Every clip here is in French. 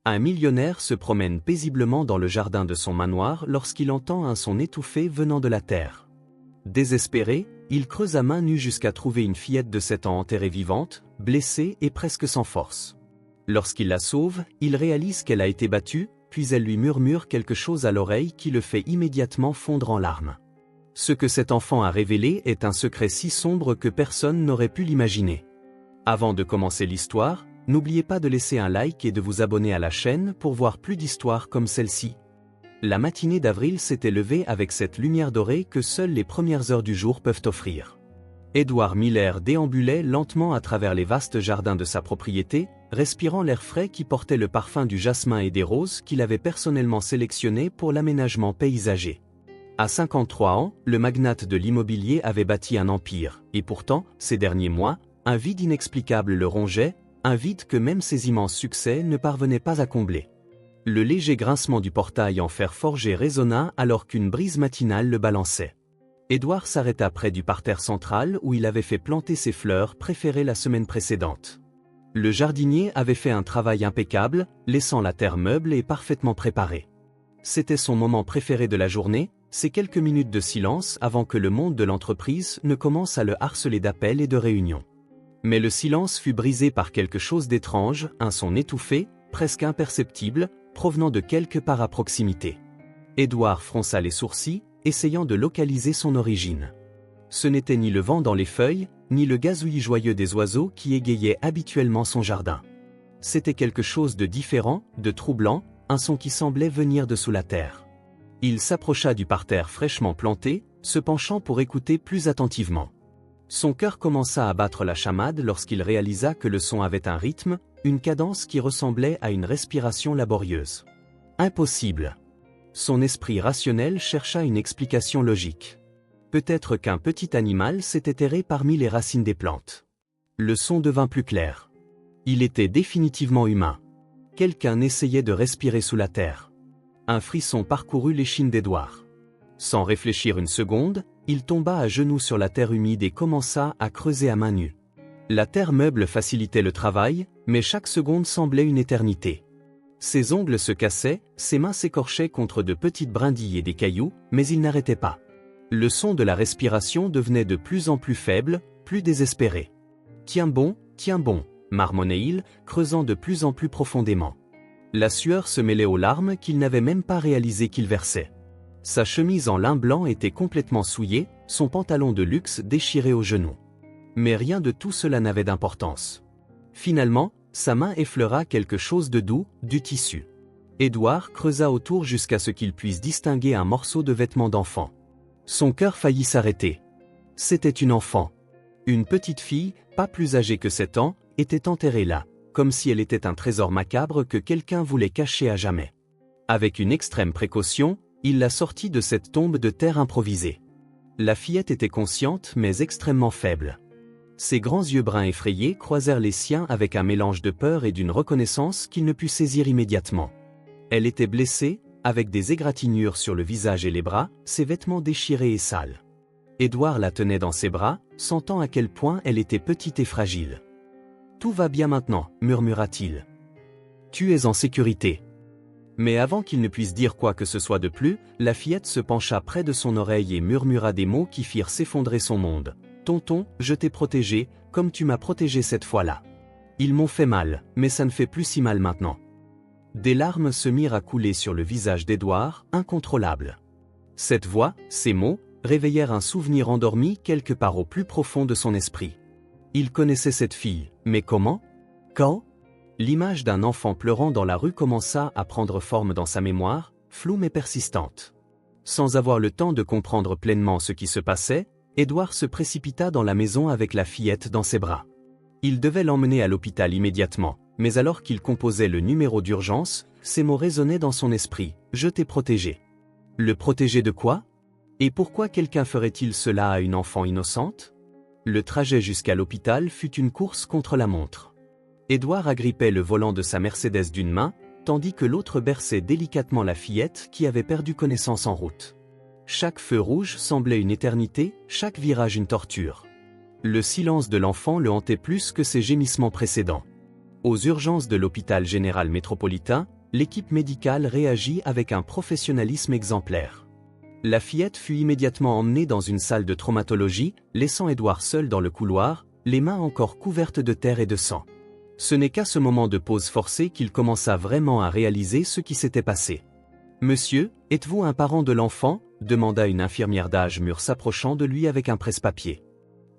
Un millionnaire se promène paisiblement dans le jardin de son manoir lorsqu'il entend un son étouffé venant de la terre. Désespéré, il creuse à main nue jusqu'à trouver une fillette de 7 ans enterrée vivante, blessée et presque sans force. Lorsqu'il la sauve, il réalise qu'elle a été battue, puis elle lui murmure quelque chose à l'oreille qui le fait immédiatement fondre en larmes. Ce que cet enfant a révélé est un secret si sombre que personne n'aurait pu l'imaginer. Avant de commencer l'histoire, n'oubliez pas de laisser un like et de vous abonner à la chaîne pour voir plus d'histoires comme celle-ci. La matinée d'avril s'était levée avec cette lumière dorée que seules les premières heures du jour peuvent offrir. Edward Miller déambulait lentement à travers les vastes jardins de sa propriété, respirant l'air frais qui portait le parfum du jasmin et des roses qu'il avait personnellement sélectionnés pour l'aménagement paysager. À 53 ans, le magnate de l'immobilier avait bâti un empire, et pourtant, ces derniers mois, un vide inexplicable le rongeait, un vide que même ses immenses succès ne parvenaient pas à combler. Le léger grincement du portail en fer forgé résonna alors qu'une brise matinale le balançait. Edward s'arrêta près du parterre central où il avait fait planter ses fleurs préférées la semaine précédente. Le jardinier avait fait un travail impeccable, laissant la terre meuble et parfaitement préparée. C'était son moment préféré de la journée, ces quelques minutes de silence avant que le monde de l'entreprise ne commence à le harceler d'appels et de réunions. Mais le silence fut brisé par quelque chose d'étrange, un son étouffé, presque imperceptible, provenant de quelque part à proximité. Edward fronça les sourcils, essayant de localiser son origine. Ce n'était ni le vent dans les feuilles, ni le gazouillis joyeux des oiseaux qui égayaient habituellement son jardin. C'était quelque chose de différent, de troublant, un son qui semblait venir de sous la terre. Il s'approcha du parterre fraîchement planté, se penchant pour écouter plus attentivement. Son cœur commença à battre la chamade lorsqu'il réalisa que le son avait un rythme, une cadence qui ressemblait à une respiration laborieuse. Impossible. Son esprit rationnel chercha une explication logique. Peut-être qu'un petit animal s'était erré parmi les racines des plantes. Le son devint plus clair. Il était définitivement humain. Quelqu'un essayait de respirer sous la terre. Un frisson parcourut l'échine d'Edward. Sans réfléchir une seconde, il tomba à genoux sur la terre humide et commença à creuser à main nue. La terre meuble facilitait le travail, mais chaque seconde semblait une éternité. Ses ongles se cassaient, ses mains s'écorchaient contre de petites brindilles et des cailloux, mais il n'arrêtait pas. Le son de la respiration devenait de plus en plus faible, plus désespéré. « Tiens bon, marmonnait-il, creusant de plus en plus profondément. La sueur se mêlait aux larmes qu'il n'avait même pas réalisé qu'il versait. Sa chemise en lin blanc était complètement souillée, son pantalon de luxe déchiré aux genoux. Mais rien de tout cela n'avait d'importance. Finalement, sa main effleura quelque chose de doux, du tissu. Edward creusa autour jusqu'à ce qu'il puisse distinguer un morceau de vêtement d'enfant. Son cœur faillit s'arrêter. C'était une enfant. Une petite fille, pas plus âgée que 7 ans, était enterrée là, comme si elle était un trésor macabre que quelqu'un voulait cacher à jamais. Avec une extrême précaution, il la sortit de cette tombe de terre improvisée. La fillette était consciente mais extrêmement faible. Ses grands yeux bruns effrayés croisèrent les siens avec un mélange de peur et d'une reconnaissance qu'il ne put saisir immédiatement. Elle était blessée, avec des égratignures sur le visage et les bras, ses vêtements déchirés et sales. Edward la tenait dans ses bras, sentant à quel point elle était petite et fragile. « Tout va bien maintenant, murmura-t-il. Tu es en sécurité. » Mais avant qu'il ne puisse dire quoi que ce soit de plus, la fillette se pencha près de son oreille et murmura des mots qui firent s'effondrer son monde. « Tonton, je t'ai protégé, comme tu m'as protégé cette fois-là. Ils m'ont fait mal, mais ça ne fait plus si mal maintenant. » Des larmes se mirent à couler sur le visage d'Edward, incontrôlable. Cette voix, ces mots, réveillèrent un souvenir endormi quelque part au plus profond de son esprit. Il connaissait cette fille, mais comment? Quand? L'image d'un enfant pleurant dans la rue commença à prendre forme dans sa mémoire, floue mais persistante. Sans avoir le temps de comprendre pleinement ce qui se passait, Edward se précipita dans la maison avec la fillette dans ses bras. Il devait l'emmener à l'hôpital immédiatement, mais alors qu'il composait le numéro d'urgence, ces mots résonnaient dans son esprit. « Je t'ai protégé. » Le protéger de quoi? Et pourquoi quelqu'un ferait-il cela à une enfant innocente? Le trajet jusqu'à l'hôpital fut une course contre la montre. Edward agrippait le volant de sa Mercedes d'une main, tandis que l'autre berçait délicatement la fillette qui avait perdu connaissance en route. Chaque feu rouge semblait une éternité, chaque virage une torture. Le silence de l'enfant le hantait plus que ses gémissements précédents. Aux urgences de l'hôpital général métropolitain, l'équipe médicale réagit avec un professionnalisme exemplaire. La fillette fut immédiatement emmenée dans une salle de traumatologie, laissant Édouard seul dans le couloir, les mains encore couvertes de terre et de sang. Ce n'est qu'à ce moment de pause forcée qu'il commença vraiment à réaliser ce qui s'était passé. « Monsieur, êtes-vous un parent de l'enfant » demanda une infirmière d'âge mûr s'approchant de lui avec un presse-papier.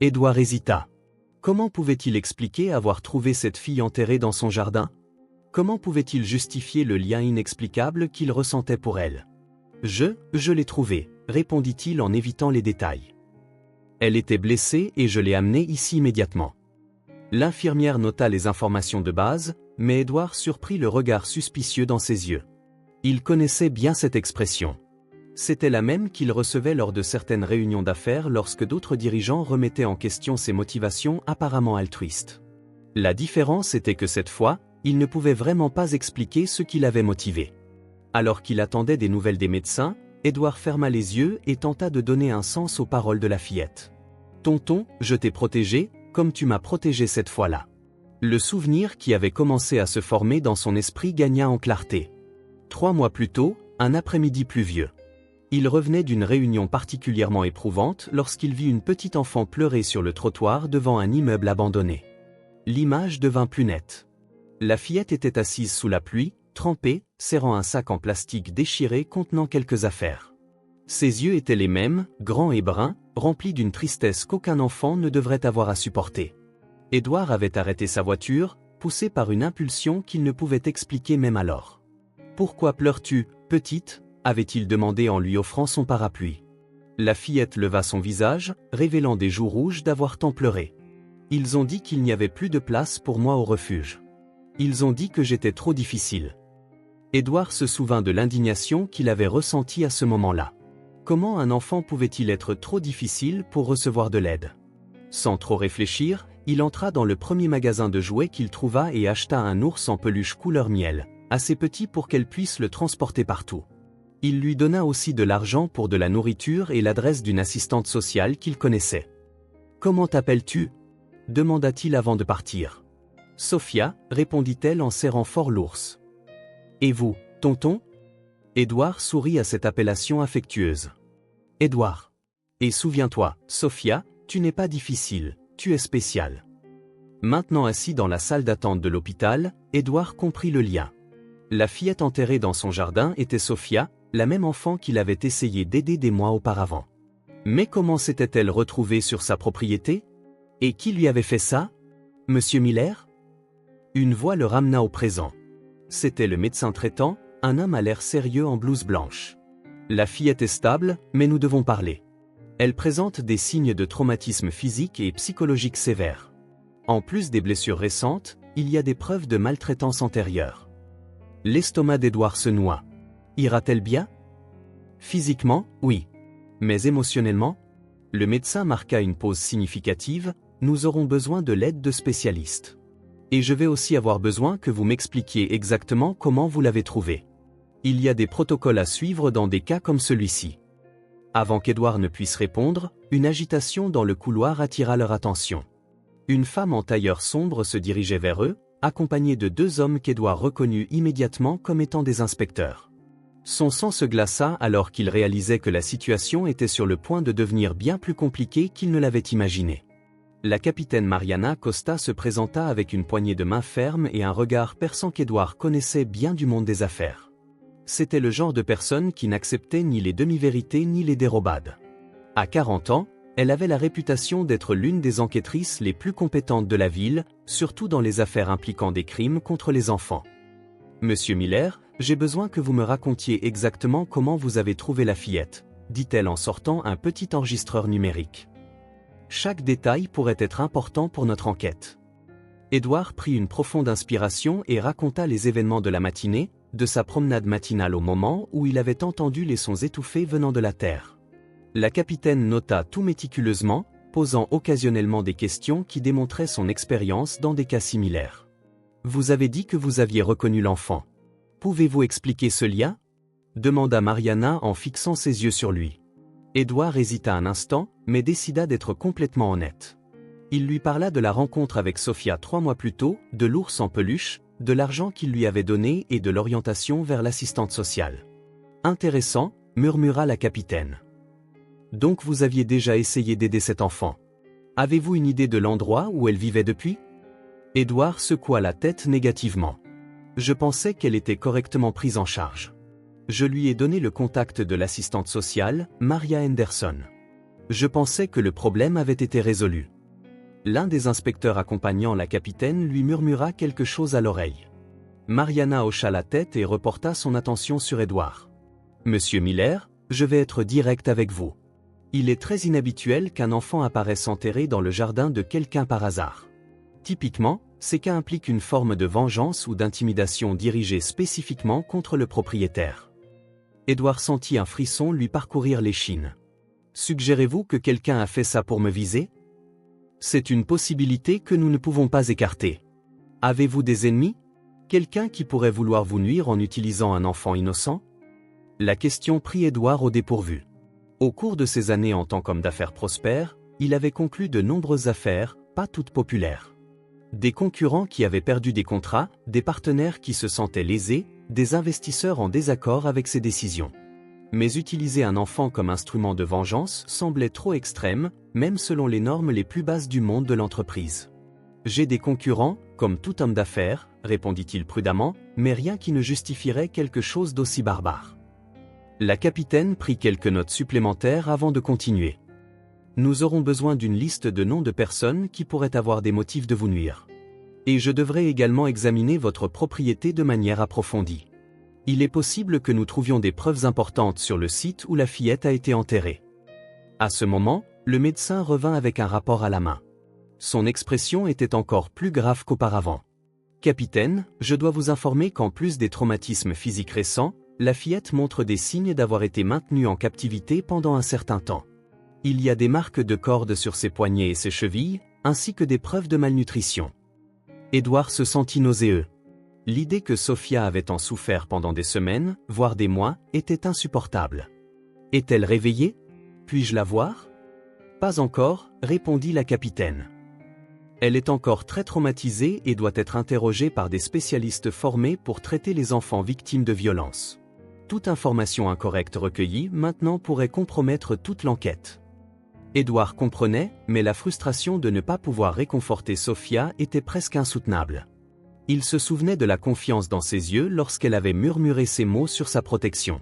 Édouard hésita. Comment pouvait-il expliquer avoir trouvé cette fille enterrée dans son jardin? Comment pouvait-il justifier le lien inexplicable qu'il ressentait pour elle? Je l'ai trouvée, répondit-il en évitant les détails. Elle était blessée et je l'ai amenée ici immédiatement. L'infirmière nota les informations de base, mais Édouard surprit le regard suspicieux dans ses yeux. Il connaissait bien cette expression. C'était la même qu'il recevait lors de certaines réunions d'affaires lorsque d'autres dirigeants remettaient en question ses motivations apparemment altruistes. La différence était que cette fois, il ne pouvait vraiment pas expliquer ce qui l'avait motivé. Alors qu'il attendait des nouvelles des médecins, Édouard ferma les yeux et tenta de donner un sens aux paroles de la fillette. « Tonton, je t'ai protégé, comme tu m'as protégé cette fois-là. » Le souvenir qui avait commencé à se former dans son esprit gagna en clarté. 3 mois plus tôt, un après-midi pluvieux. Il revenait d'une réunion particulièrement éprouvante lorsqu'il vit une petite enfant pleurer sur le trottoir devant un immeuble abandonné. L'image devint plus nette. La fillette était assise sous la pluie, trempée, serrant un sac en plastique déchiré contenant quelques affaires. Ses yeux étaient les mêmes, grands et bruns, remplis d'une tristesse qu'aucun enfant ne devrait avoir à supporter. Édouard avait arrêté sa voiture, poussé par une impulsion qu'il ne pouvait expliquer même alors. « Pourquoi pleures-tu, petite ?» avait-il demandé en lui offrant son parapluie. La fillette leva son visage, révélant des joues rouges d'avoir tant pleuré. « Ils ont dit qu'il n'y avait plus de place pour moi au refuge. Ils ont dit que j'étais trop difficile. » Édouard se souvint de l'indignation qu'il avait ressentie à ce moment-là. Comment un enfant pouvait-il être trop difficile pour recevoir de l'aide? Sans trop réfléchir, il entra dans le premier magasin de jouets qu'il trouva et acheta un ours en peluche couleur miel, assez petit pour qu'elle puisse le transporter partout. Il lui donna aussi de l'argent pour de la nourriture et l'adresse d'une assistante sociale qu'il connaissait. « Comment t'appelles-tu » demanda-t-il avant de partir. « Sophia » répondit-elle en serrant fort l'ours. « Et vous, tonton » Édouard sourit à cette appellation affectueuse. « Édouard. Et souviens-toi, Sophia, tu n'es pas difficile, tu es spécial. » Maintenant assis dans la salle d'attente de l'hôpital, Édouard comprit le lien. La fillette enterrée dans son jardin était Sophia, la même enfant qu'il avait essayé d'aider des mois auparavant. Mais comment s'était-elle retrouvée sur sa propriété? Et qui lui avait fait ça? Monsieur Miller? Une voix le ramena au présent. C'était le médecin traitant, un homme à l'air sérieux en blouse blanche. La fillette est stable, mais nous devons parler. Elle présente des signes de traumatisme physique et psychologique sévères. En plus des blessures récentes, il y a des preuves de maltraitance antérieure. L'estomac d'Édouard se noua. Ira-t-elle bien? Physiquement, oui. Mais émotionnellement? Le médecin marqua une pause significative, nous aurons besoin de l'aide de spécialistes. Et je vais aussi avoir besoin que vous m'expliquiez exactement comment vous l'avez trouvée. Il y a des protocoles à suivre dans des cas comme celui-ci. Avant qu'Édouard ne puisse répondre, une agitation dans le couloir attira leur attention. Une femme en tailleur sombre se dirigeait vers eux, accompagnée de 2 hommes qu'Édouard reconnut immédiatement comme étant des inspecteurs. Son sang se glaça alors qu'il réalisait que la situation était sur le point de devenir bien plus compliquée qu'il ne l'avait imaginé. La capitaine Mariana Costa se présenta avec une poignée de main ferme et un regard perçant qu'Édouard connaissait bien du monde des affaires. C'était le genre de personne qui n'acceptait ni les demi-vérités ni les dérobades. À 40 ans, elle avait la réputation d'être l'une des enquêtrices les plus compétentes de la ville, surtout dans les affaires impliquant des crimes contre les enfants. « Monsieur Miller, j'ai besoin que vous me racontiez exactement comment vous avez trouvé la fillette, » dit-elle en sortant un petit enregistreur numérique. « Chaque détail pourrait être important pour notre enquête. » Édouard prit une profonde inspiration et raconta les événements de la matinée, de sa promenade matinale au moment où il avait entendu les sons étouffés venant de la terre. La capitaine nota tout méticuleusement, posant occasionnellement des questions qui démontraient son expérience dans des cas similaires. « Vous avez dit que vous aviez reconnu l'enfant. Pouvez-vous expliquer ce lien ?» demanda Mariana en fixant ses yeux sur lui. Édouard hésita un instant, mais décida d'être complètement honnête. Il lui parla de la rencontre avec Sophia 3 mois plus tôt, de l'ours en peluche, de l'argent qu'il lui avait donné et de l'orientation vers l'assistante sociale. Intéressant, murmura la capitaine. Donc vous aviez déjà essayé d'aider cet enfant. Avez-vous une idée de l'endroit où elle vivait depuis? Édouard secoua la tête négativement. Je pensais qu'elle était correctement prise en charge. Je lui ai donné le contact de l'assistante sociale, Maria Henderson. Je pensais que le problème avait été résolu. L'un des inspecteurs accompagnant la capitaine lui murmura quelque chose à l'oreille. Mariana hocha la tête et reporta son attention sur Édouard. Monsieur Miller, je vais être direct avec vous. Il est très inhabituel qu'un enfant apparaisse enterré dans le jardin de quelqu'un par hasard. Typiquement, ces cas impliquent une forme de vengeance ou d'intimidation dirigée spécifiquement contre le propriétaire. Édouard sentit un frisson lui parcourir l'échine. Suggérez-vous que quelqu'un a fait ça pour me viser? C'est une possibilité que nous ne pouvons pas écarter. Avez-vous des ennemis? Quelqu'un qui pourrait vouloir vous nuire en utilisant un enfant innocent? La question prit Édouard au dépourvu. Au cours de ses années en tant qu'homme d'affaires prospère, il avait conclu de nombreuses affaires, pas toutes populaires. Des concurrents qui avaient perdu des contrats, des partenaires qui se sentaient lésés, des investisseurs en désaccord avec ses décisions. Mais utiliser un enfant comme instrument de vengeance semblait trop extrême, même selon les normes les plus basses du monde de l'entreprise. J'ai des concurrents, comme tout homme d'affaires, répondit-il prudemment, mais rien qui ne justifierait quelque chose d'aussi barbare. La capitaine prit quelques notes supplémentaires avant de continuer. Nous aurons besoin d'une liste de noms de personnes qui pourraient avoir des motifs de vous nuire. Et je devrais également examiner votre propriété de manière approfondie. Il est possible que nous trouvions des preuves importantes sur le site où la fillette a été enterrée. À ce moment, le médecin revint avec un rapport à la main. Son expression était encore plus grave qu'auparavant. Capitaine, je dois vous informer qu'en plus des traumatismes physiques récents, la fillette montre des signes d'avoir été maintenue en captivité pendant un certain temps. Il y a des marques de cordes sur ses poignets et ses chevilles, ainsi que des preuves de malnutrition. Édouard se sentit nauséeux. L'idée que Sophia avait tant souffert pendant des semaines, voire des mois, était insupportable. Est-elle réveillée? Puis-je la voir? Pas encore, répondit la capitaine. Elle est encore très traumatisée et doit être interrogée par des spécialistes formés pour traiter les enfants victimes de violences. Toute information incorrecte recueillie maintenant pourrait compromettre toute l'enquête. Édouard comprenait, mais la frustration de ne pas pouvoir réconforter Sophia était presque insoutenable. Il se souvenait de la confiance dans ses yeux lorsqu'elle avait murmuré ces mots sur sa protection.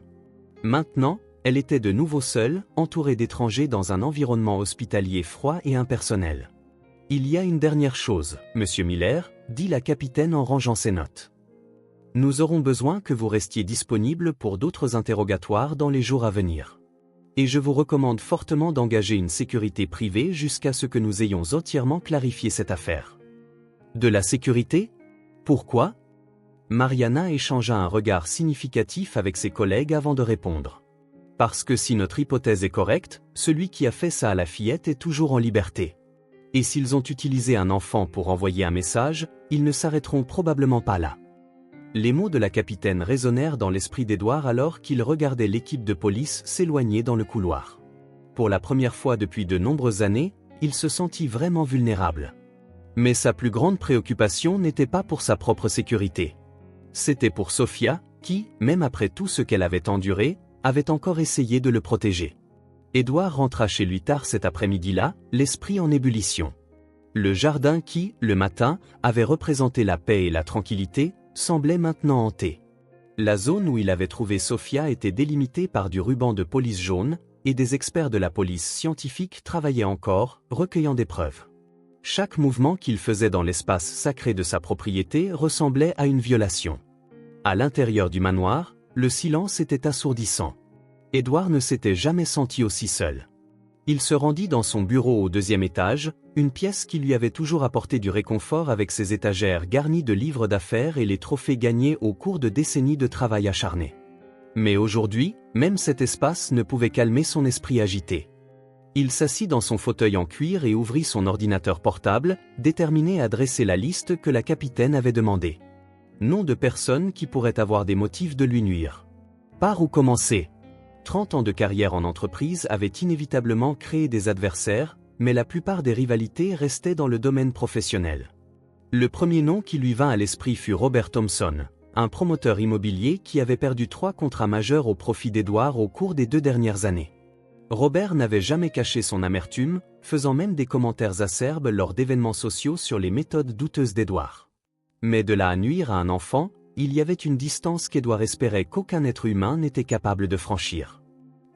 Maintenant, elle était de nouveau seule, entourée d'étrangers dans un environnement hospitalier froid et impersonnel. « Il y a une dernière chose, Monsieur Miller, » dit la capitaine en rangeant ses notes. « Nous aurons besoin que vous restiez disponible pour d'autres interrogatoires dans les jours à venir. Et je vous recommande fortement d'engager une sécurité privée jusqu'à ce que nous ayons entièrement clarifié cette affaire. » De la sécurité? Pourquoi? Mariana échangea un regard significatif avec ses collègues avant de répondre. Parce que si notre hypothèse est correcte, celui qui a fait ça à la fillette est toujours en liberté. Et s'ils ont utilisé un enfant pour envoyer un message, ils ne s'arrêteront probablement pas là. Les mots de la capitaine résonnèrent dans l'esprit d'Édouard alors qu'il regardait l'équipe de police s'éloigner dans le couloir. Pour la première fois depuis de nombreuses années, il se sentit vraiment vulnérable. Mais sa plus grande préoccupation n'était pas pour sa propre sécurité. C'était pour Sophia, qui, même après tout ce qu'elle avait enduré, avait encore essayé de le protéger. Édouard rentra chez lui tard cet après-midi-là, l'esprit en ébullition. Le jardin qui, le matin, avait représenté la paix et la tranquillité, semblait maintenant hanté. La zone où il avait trouvé Sophia était délimitée par du ruban de police jaune, et des experts de la police scientifique travaillaient encore, recueillant des preuves. Chaque mouvement qu'il faisait dans l'espace sacré de sa propriété ressemblait à une violation. À l'intérieur du manoir, le silence était assourdissant. Édouard ne s'était jamais senti aussi seul. Il se rendit dans son bureau au 2e étage, une pièce qui lui avait toujours apporté du réconfort avec ses étagères garnies de livres d'affaires et les trophées gagnés au cours de décennies de travail acharné. Mais aujourd'hui, même cet espace ne pouvait calmer son esprit agité. Il s'assit dans son fauteuil en cuir et ouvrit son ordinateur portable, déterminé à dresser la liste que la capitaine avait demandée. Nom de personnes qui pourraient avoir des motifs de lui nuire. Par où commencer? 30 ans de carrière en entreprise avaient inévitablement créé des adversaires, mais la plupart des rivalités restaient dans le domaine professionnel. Le premier nom qui lui vint à l'esprit fut Robert Thompson, un promoteur immobilier qui avait perdu 3 contrats majeurs au profit d'Edward au cours des 2 dernières années. Robert n'avait jamais caché son amertume, faisant même des commentaires acerbes lors d'événements sociaux sur les méthodes douteuses d'Edward. Mais de là à nuire à un enfant, il y avait une distance qu'Edward espérait qu'aucun être humain n'était capable de franchir.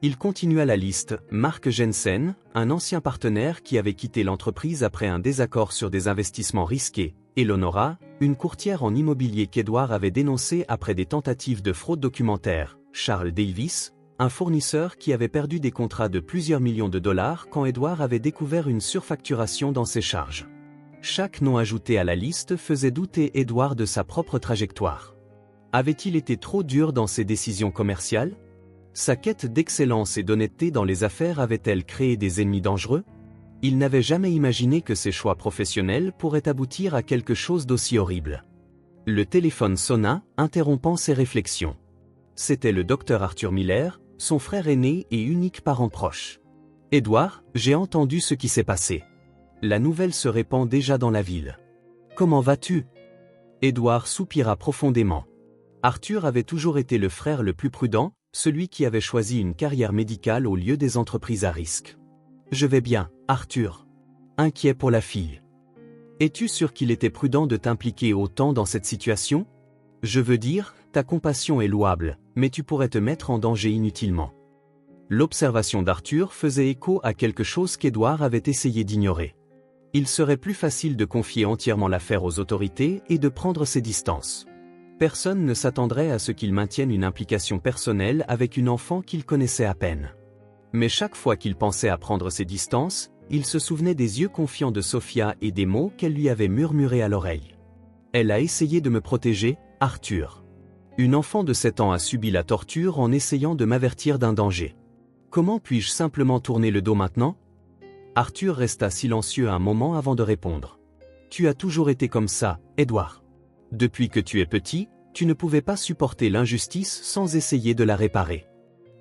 Il continua la liste: Mark Jensen, un ancien partenaire qui avait quitté l'entreprise après un désaccord sur des investissements risqués, Eleonora, une courtière en immobilier qu'Edward avait dénoncée après des tentatives de fraude documentaire, Charles Davis, un fournisseur qui avait perdu des contrats de plusieurs millions de dollars quand Edward avait découvert une surfacturation dans ses charges. Chaque nom ajouté à la liste faisait douter Edward de sa propre trajectoire. Avait-il été trop dur dans ses décisions commerciales? Sa quête d'excellence et d'honnêteté dans les affaires avait-elle créé des ennemis dangereux? Il n'avait jamais imaginé que ses choix professionnels pourraient aboutir à quelque chose d'aussi horrible. Le téléphone sonna, interrompant ses réflexions. C'était le docteur Arthur Miller, son frère aîné et unique parent proche. « Edward, j'ai entendu ce qui s'est passé. La nouvelle se répand déjà dans la ville. Comment vas-tu » Edward soupira profondément. Arthur avait toujours été le frère le plus prudent, celui qui avait choisi une carrière médicale au lieu des entreprises à risque. « Je vais bien, Arthur. » Inquiet pour la fille. « Es-tu sûr qu'il était prudent de t'impliquer autant dans cette situation ? Je veux dire, ta compassion est louable, mais tu pourrais te mettre en danger inutilement. » L'observation d'Arthur faisait écho à quelque chose qu'Edward avait essayé d'ignorer. Il serait plus facile de confier entièrement l'affaire aux autorités et de prendre ses distances. Personne ne s'attendrait à ce qu'il maintienne une implication personnelle avec une enfant qu'il connaissait à peine. Mais chaque fois qu'il pensait à prendre ses distances, il se souvenait des yeux confiants de Sophia et des mots qu'elle lui avait murmurés à l'oreille. « Elle a essayé de me protéger, Arthur. Une enfant de 7 ans a subi la torture en essayant de m'avertir d'un danger. Comment puis-je simplement tourner le dos maintenant ?» Arthur resta silencieux un moment avant de répondre. « Tu as toujours été comme ça, Edward. Depuis que tu es petit, tu ne pouvais pas supporter l'injustice sans essayer de la réparer.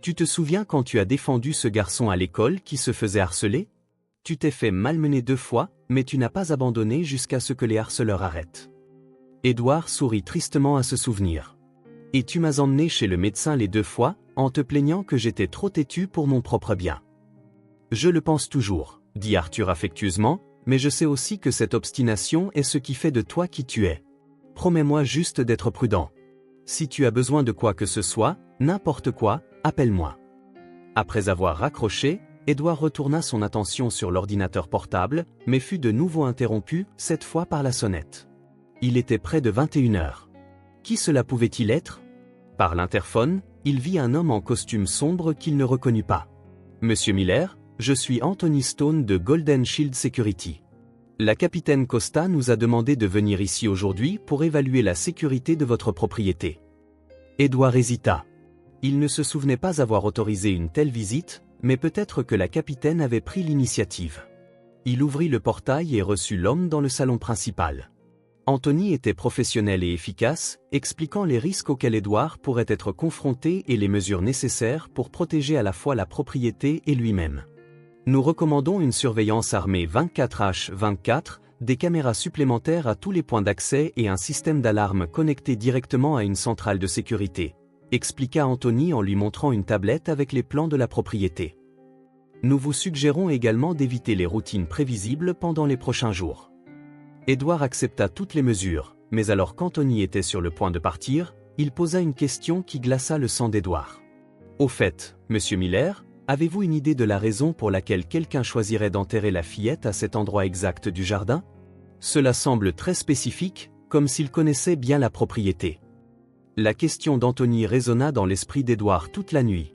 Tu te souviens quand tu as défendu ce garçon à l'école qui se faisait harceler? Tu t'es fait malmener 2 fois, mais tu n'as pas abandonné jusqu'à ce que les harceleurs arrêtent. » Edward sourit tristement à ce souvenir. « Et tu m'as emmené chez le médecin les 2 fois, en te plaignant que j'étais trop têtu pour mon propre bien. »« Je le pense toujours, » dit Arthur affectueusement, « mais je sais aussi que cette obstination est ce qui fait de toi qui tu es. Promets-moi juste d'être prudent. Si tu as besoin de quoi que ce soit, n'importe quoi, appelle-moi. » Après avoir raccroché, Edward retourna son attention sur l'ordinateur portable, mais fut de nouveau interrompu, cette fois par la sonnette. Il était près de 21h. Qui cela pouvait-il être? Par l'interphone, il vit un homme en costume sombre qu'il ne reconnut pas. « Monsieur Miller, je suis Anthony Stone de Golden Shield Security. La capitaine Costa nous a demandé de venir ici aujourd'hui pour évaluer la sécurité de votre propriété. » Edward hésita. Il ne se souvenait pas avoir autorisé une telle visite, mais peut-être que la capitaine avait pris l'initiative. Il ouvrit le portail et reçut l'homme dans le salon principal. Anthony était professionnel et efficace, expliquant les risques auxquels Edward pourrait être confronté et les mesures nécessaires pour protéger à la fois la propriété et lui-même. Nous recommandons une surveillance armée 24h24, des caméras supplémentaires à tous les points d'accès et un système d'alarme connecté directement à une centrale de sécurité, expliqua Anthony en lui montrant une tablette avec les plans de la propriété. Nous vous suggérons également d'éviter les routines prévisibles pendant les prochains jours. Edward accepta toutes les mesures, mais alors qu'Anthony était sur le point de partir, il posa une question qui glaça le sang d'Edward. « Au fait, Monsieur Miller, avez-vous une idée de la raison pour laquelle quelqu'un choisirait d'enterrer la fillette à cet endroit exact du jardin? Cela semble très spécifique, comme s'il connaissait bien la propriété. » La question d'Anthony résonna dans l'esprit d'Edward toute la nuit.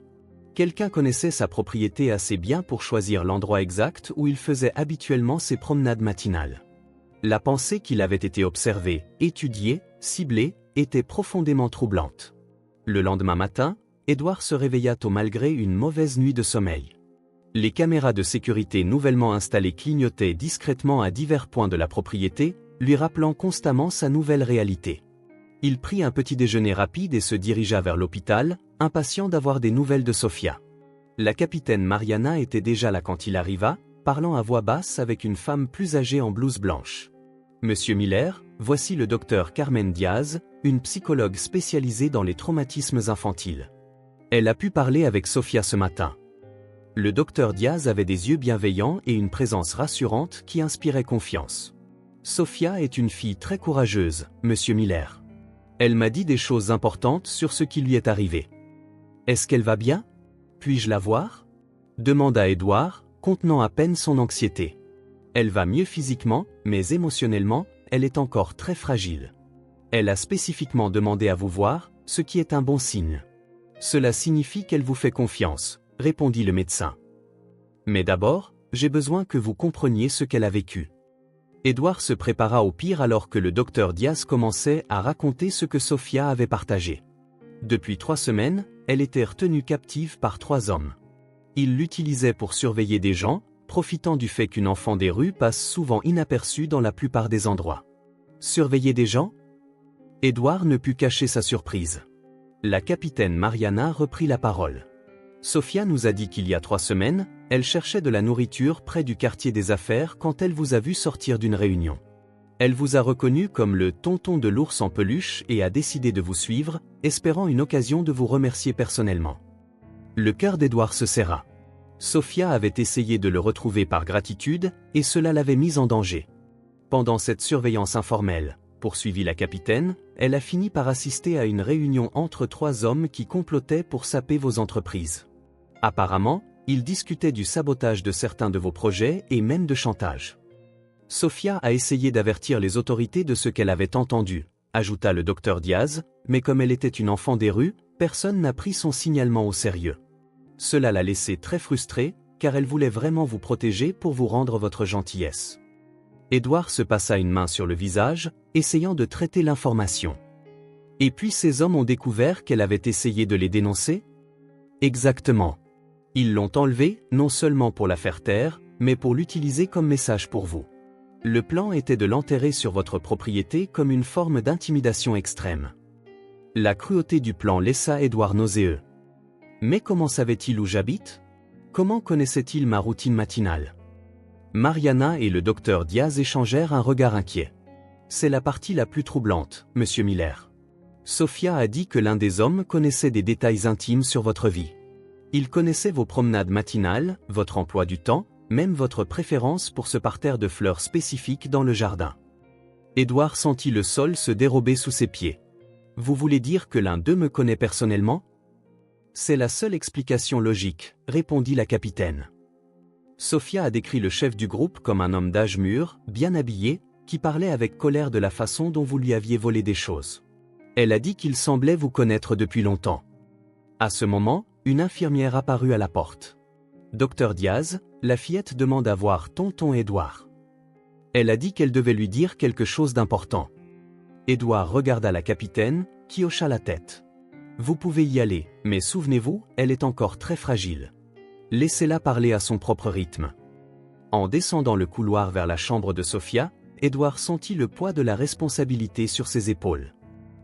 Quelqu'un connaissait sa propriété assez bien pour choisir l'endroit exact où il faisait habituellement ses promenades matinales. La pensée qu'il avait été observé, étudié, ciblé, était profondément troublante. Le lendemain matin, Edward se réveilla tôt malgré une mauvaise nuit de sommeil. Les caméras de sécurité nouvellement installées clignotaient discrètement à divers points de la propriété, lui rappelant constamment sa nouvelle réalité. Il prit un petit déjeuner rapide et se dirigea vers l'hôpital, impatient d'avoir des nouvelles de Sophia. La capitaine Mariana était déjà là quand il arriva, parlant à voix basse avec une femme plus âgée en blouse blanche. « Monsieur Miller, voici le docteur Carmen Diaz, une psychologue spécialisée dans les traumatismes infantiles. Elle a pu parler avec Sofia ce matin. Le docteur Diaz avait des yeux bienveillants et une présence rassurante qui inspirait confiance. Sofia est une fille très courageuse, Monsieur Miller. Elle m'a dit des choses importantes sur ce qui lui est arrivé. Est-ce qu'elle va bien? Puis-je la voir? Demanda Edward, contenant à peine son anxiété. Elle va mieux physiquement, mais émotionnellement, elle est encore très fragile. Elle a spécifiquement demandé à vous voir, ce qui est un bon signe. Cela signifie qu'elle vous fait confiance, répondit le médecin. Mais d'abord, j'ai besoin que vous compreniez ce qu'elle a vécu. Edward se prépara au pire alors que le docteur Diaz commençait à raconter ce que Sofia avait partagé. Depuis 3 semaines, elle était retenue captive par 3 hommes. Ils l'utilisaient pour surveiller des gens, profitant du fait qu'une enfant des rues passe souvent inaperçue dans la plupart des endroits. Surveiller des gens? Edward ne put cacher sa surprise. La capitaine Mariana reprit la parole. Sofia nous a dit qu'il y a 3 semaines, elle cherchait de la nourriture près du quartier des affaires quand elle vous a vu sortir d'une réunion. Elle vous a reconnu comme le tonton de l'ours en peluche et a décidé de vous suivre, espérant une occasion de vous remercier personnellement. Le cœur d'Edward se serra. Sofia avait essayé de le retrouver par gratitude, et cela l'avait mise en danger. Pendant cette surveillance informelle, poursuivit la capitaine, elle a fini par assister à une réunion entre 3 hommes qui complotaient pour saper vos entreprises. Apparemment, ils discutaient du sabotage de certains de vos projets et même de chantage. Sofia a essayé d'avertir les autorités de ce qu'elle avait entendu, ajouta le docteur Diaz, mais comme elle était une enfant des rues, personne n'a pris son signalement au sérieux. Cela l'a laissée très frustrée, car elle voulait vraiment vous protéger pour vous rendre votre gentillesse. Edward se passa une main sur le visage, essayant de traiter l'information. Et puis ces hommes ont découvert qu'elle avait essayé de les dénoncer? Exactement. Ils l'ont enlevée, non seulement pour la faire taire, mais pour l'utiliser comme message pour vous. Le plan était de l'enterrer sur votre propriété comme une forme d'intimidation extrême. La cruauté du plan laissa Edward nauséeux. Mais comment savait-il où j'habite? Comment connaissait-il ma routine matinale? Mariana et le docteur Diaz échangèrent un regard inquiet. C'est la partie la plus troublante, Monsieur Miller. Sofia a dit que l'un des hommes connaissait des détails intimes sur votre vie. Il connaissait vos promenades matinales, votre emploi du temps, même votre préférence pour ce parterre de fleurs spécifiques dans le jardin. Edward sentit le sol se dérober sous ses pieds. Vous voulez dire que l'un d'eux me connaît personnellement? C'est la seule explication logique, répondit la capitaine. Sofia a décrit le chef du groupe comme un homme d'âge mûr, bien habillé, qui parlait avec colère de la façon dont vous lui aviez volé des choses. Elle a dit qu'il semblait vous connaître depuis longtemps. À ce moment, une infirmière apparut à la porte. Docteur Diaz, la fillette demande à voir tonton Edward. Elle a dit qu'elle devait lui dire quelque chose d'important. Edward regarda la capitaine, qui hocha la tête. Vous pouvez y aller, mais souvenez-vous, elle est encore très fragile. Laissez-la parler à son propre rythme. En descendant le couloir vers la chambre de Sofia, Edward sentit le poids de la responsabilité sur ses épaules.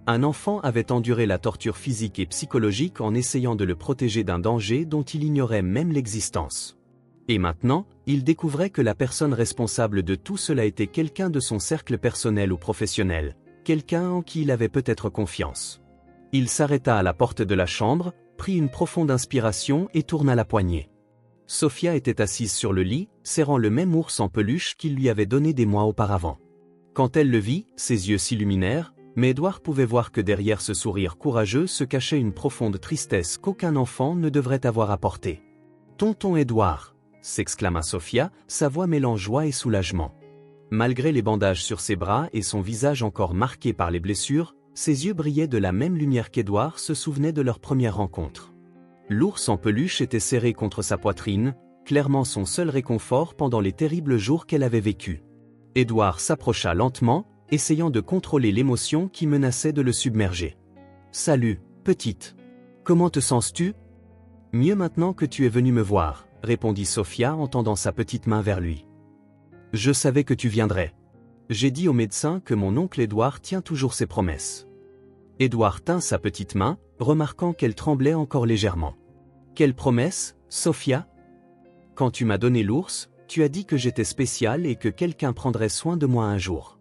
Un enfant avait enduré la torture physique et psychologique en essayant de le protéger d'un danger dont il ignorait même l'existence. Et maintenant, il découvrait que la personne responsable de tout cela était quelqu'un de son cercle personnel ou professionnel, quelqu'un en qui il avait peut-être confiance. Il s'arrêta à la porte de la chambre, prit une profonde inspiration et tourna la poignée. Sofia était assise sur le lit, serrant le même ours en peluche qu'il lui avait donné des mois auparavant. Quand elle le vit, ses yeux s'illuminèrent, mais Edward pouvait voir que derrière ce sourire courageux se cachait une profonde tristesse qu'aucun enfant ne devrait avoir à porter. « Tonton Edward !» s'exclama Sofia, sa voix mêlant joie et soulagement. Malgré les bandages sur ses bras et son visage encore marqué par les blessures, ses yeux brillaient de la même lumière qu'Edward se souvenait de leur première rencontre. L'ours en peluche était serré contre sa poitrine, clairement son seul réconfort pendant les terribles jours qu'elle avait vécus. Edward s'approcha lentement, essayant de contrôler l'émotion qui menaçait de le submerger. « Salut, petite. Comment te sens-tu ?»« Mieux maintenant que tu es venu me voir, » répondit Sofia en tendant sa petite main vers lui. « Je savais que tu viendrais. J'ai dit au médecin que mon oncle Edward tient toujours ses promesses. » Edward tint sa petite main, remarquant qu'elle tremblait encore légèrement. « Quelle promesse, Sofia ? Quand tu m'as donné l'ours, tu as dit que j'étais spécial et que quelqu'un prendrait soin de moi un jour.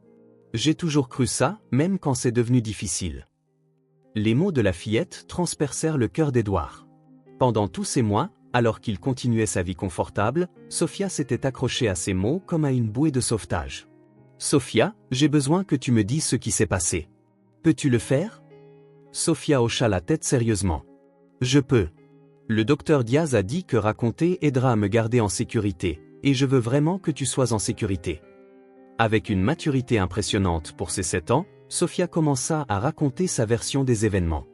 J'ai toujours cru ça, même quand c'est devenu difficile. Les mots de la fillette transpercèrent le cœur d'Édouard. Pendant tous ces mois, alors qu'il continuait sa vie confortable, Sophia s'était accrochée à ces mots comme à une bouée de sauvetage. Sophia, j'ai besoin que tu me dises ce qui s'est passé. Peux-tu le faire? Sophia hocha la tête sérieusement. Je peux. Le docteur Diaz a dit que raconter aidera à me garder en sécurité, et je veux vraiment que tu sois en sécurité. Avec une maturité impressionnante pour ses 7 ans, Sophia commença à raconter sa version des événements.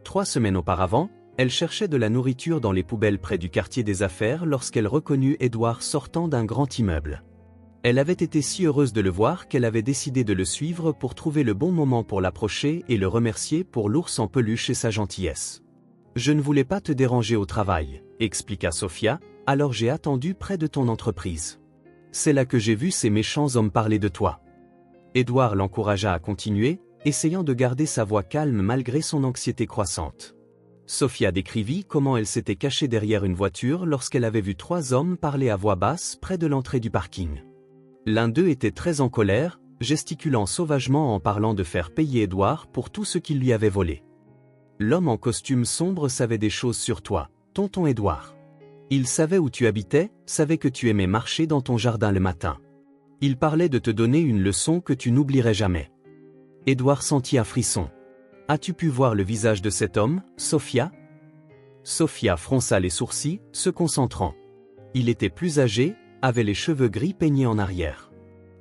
3 semaines auparavant, elle cherchait de la nourriture dans les poubelles près du quartier des affaires lorsqu'elle reconnut Édouard sortant d'un grand immeuble. Elle avait été si heureuse de le voir qu'elle avait décidé de le suivre pour trouver le bon moment pour l'approcher et le remercier pour l'ours en peluche et sa gentillesse. « Je ne voulais pas te déranger au travail, » expliqua Sophia, « alors j'ai attendu près de ton entreprise. C'est là que j'ai vu ces méchants hommes parler de toi. » Édouard l'encouragea à continuer, essayant de garder sa voix calme malgré son anxiété croissante. Sophia décrivit comment elle s'était cachée derrière une voiture lorsqu'elle avait vu 3 hommes parler à voix basse près de l'entrée du parking. L'un d'eux était très en colère, gesticulant sauvagement en parlant de faire payer Édouard pour tout ce qu'il lui avait volé. L'homme en costume sombre savait des choses sur toi, tonton Édouard. Il savait où tu habitais, savait que tu aimais marcher dans ton jardin le matin. Il parlait de te donner une leçon que tu n'oublierais jamais. Édouard sentit un frisson. As-tu pu voir le visage de cet homme, Sophia? Sophia fronça les sourcils, se concentrant. Il était plus âgé, avait les cheveux gris peignés en arrière.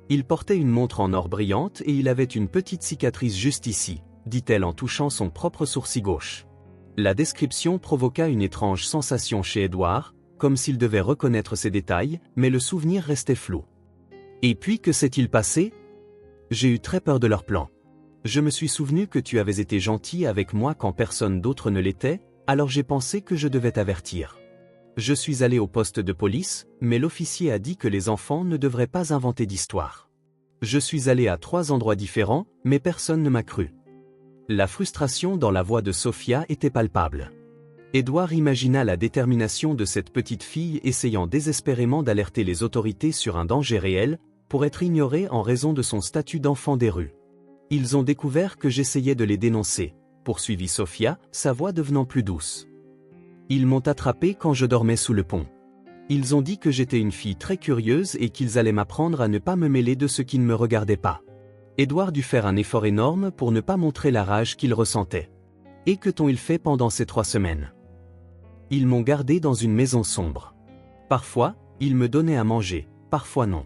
Il portait une montre en or brillante et il avait une petite cicatrice juste ici, dit-elle en touchant son propre sourcil gauche. La description provoqua une étrange sensation chez Édouard, comme s'il devait reconnaître ces détails, mais le souvenir restait flou. Et puis que s'est-il passé? J'ai eu très peur de leur plan. Je me suis souvenu que tu avais été gentil avec moi quand personne d'autre ne l'était, alors j'ai pensé que je devais t'avertir. Je suis allé au poste de police, mais l'officier a dit que les enfants ne devraient pas inventer d'histoire. Je suis allé à 3 endroits différents, mais personne ne m'a cru. La frustration dans la voix de Sophia était palpable. Édouard imagina la détermination de cette petite fille essayant désespérément d'alerter les autorités sur un danger réel, pour être ignorée en raison de son statut d'enfant des rues. Ils ont découvert que j'essayais de les dénoncer, poursuivit Sophia, sa voix devenant plus douce. Ils m'ont attrapé quand je dormais sous le pont. Ils ont dit que j'étais une fille très curieuse et qu'ils allaient m'apprendre à ne pas me mêler de ce qui ne me regardait pas. Édouard dut faire un effort énorme pour ne pas montrer la rage qu'il ressentait. Et que t'ont-ils fait pendant ces 3 semaines? Ils m'ont gardé dans une maison sombre. Parfois, ils me donnaient à manger, parfois non.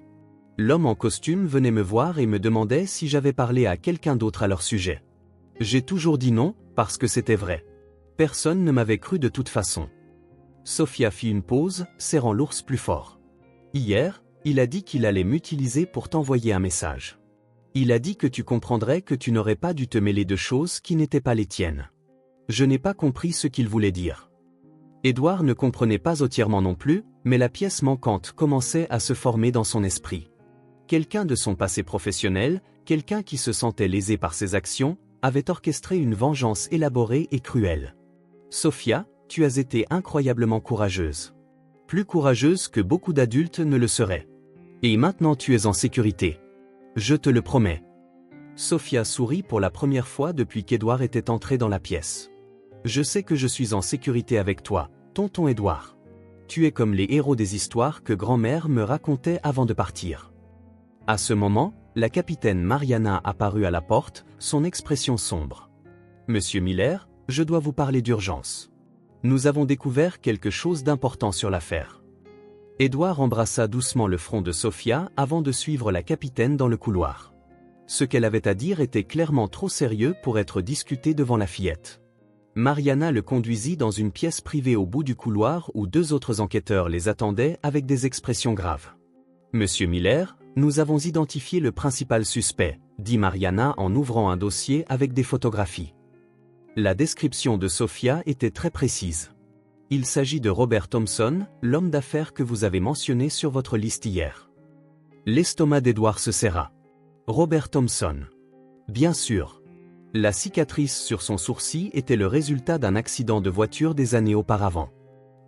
L'homme en costume venait me voir et me demandait si j'avais parlé à quelqu'un d'autre à leur sujet. J'ai toujours dit non, parce que c'était vrai. Personne ne m'avait cru de toute façon. Sophia fit une pause, serrant l'ours plus fort. Hier, il a dit qu'il allait m'utiliser pour t'envoyer un message. Il a dit que tu comprendrais que tu n'aurais pas dû te mêler de choses qui n'étaient pas les tiennes. Je n'ai pas compris ce qu'il voulait dire. Édouard ne comprenait pas entièrement non plus, mais la pièce manquante commençait à se former dans son esprit. Quelqu'un de son passé professionnel, quelqu'un qui se sentait lésé par ses actions, avait orchestré une vengeance élaborée et cruelle. Sophia, tu as été incroyablement courageuse. Plus courageuse que beaucoup d'adultes ne le seraient. Et maintenant tu es en sécurité. Je te le promets. Sophia sourit pour la première fois depuis qu'Édouard était entré dans la pièce. Je sais que je suis en sécurité avec toi, tonton Édouard. Tu es comme les héros des histoires que grand-mère me racontait avant de partir. À ce moment, la capitaine Mariana apparut à la porte, son expression sombre. Monsieur Miller, je dois vous parler d'urgence. Nous avons découvert quelque chose d'important sur l'affaire. Édouard embrassa doucement le front de Sophia avant de suivre la capitaine dans le couloir. Ce qu'elle avait à dire était clairement trop sérieux pour être discuté devant la fillette. Mariana le conduisit dans une pièce privée au bout du couloir où 2 autres enquêteurs les attendaient avec des expressions graves. Monsieur Miller, nous avons identifié le principal suspect, dit Mariana en ouvrant un dossier avec des photographies. La description de Sophia était très précise. Il s'agit de Robert Thompson, l'homme d'affaires que vous avez mentionné sur votre liste hier. L'estomac d'Édouard se serra. Robert Thompson. Bien sûr. La cicatrice sur son sourcil était le résultat d'un accident de voiture des années auparavant.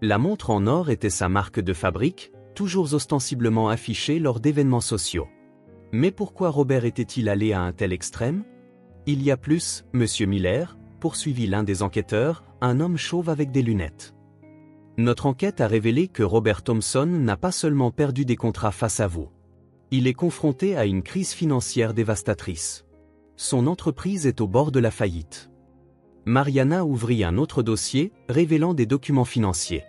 La montre en or était sa marque de fabrique, toujours ostensiblement affichée lors d'événements sociaux. Mais pourquoi Robert était-il allé à un tel extrême? Il y a plus, Monsieur Miller, poursuivit l'un des enquêteurs, un homme chauve avec des lunettes. Notre enquête a révélé que Robert Thompson n'a pas seulement perdu des contrats face à vous. Il est confronté à une crise financière dévastatrice. Son entreprise est au bord de la faillite. Mariana ouvrit un autre dossier, révélant des documents financiers.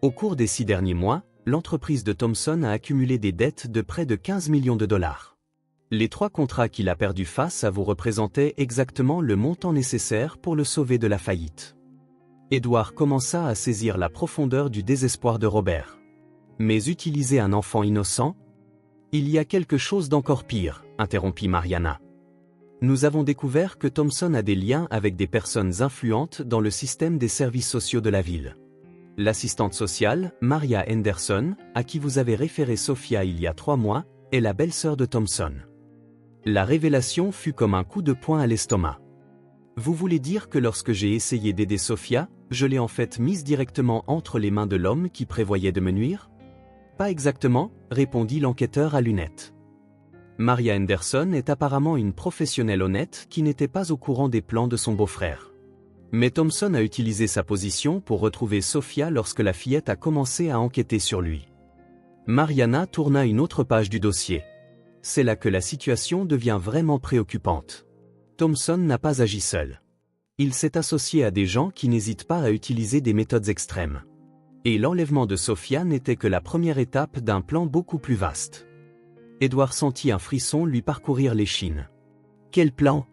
Au cours des 6 derniers mois, l'entreprise de Thompson a accumulé des dettes de près de 15 millions de dollars. Les 3 contrats qu'il a perdus face à vous représentaient exactement le montant nécessaire pour le sauver de la faillite. Edward commença à saisir la profondeur du désespoir de Robert. Mais utiliser un enfant innocent? Il y a quelque chose d'encore pire, interrompit Mariana. Nous avons découvert que Thompson a des liens avec des personnes influentes dans le système des services sociaux de la ville. L'assistante sociale, Maria Henderson, à qui vous avez référé Sophia il y a 3 mois, est la belle-sœur de Thompson. La révélation fut comme un coup de poing à l'estomac. Vous voulez dire que lorsque j'ai essayé d'aider Sophia, je l'ai en fait mise directement entre les mains de l'homme qui prévoyait de me nuire? Pas exactement, répondit l'enquêteur à lunettes. Maria Henderson est apparemment une professionnelle honnête qui n'était pas au courant des plans de son beau-frère. Mais Thompson a utilisé sa position pour retrouver Sophia lorsque la fillette a commencé à enquêter sur lui. Mariana tourna une autre page du dossier. C'est là que la situation devient vraiment préoccupante. Thompson n'a pas agi seul. Il s'est associé à des gens qui n'hésitent pas à utiliser des méthodes extrêmes. Et l'enlèvement de Sophia n'était que la première étape d'un plan beaucoup plus vaste. Edward sentit un frisson lui parcourir l'échine. Quel plan?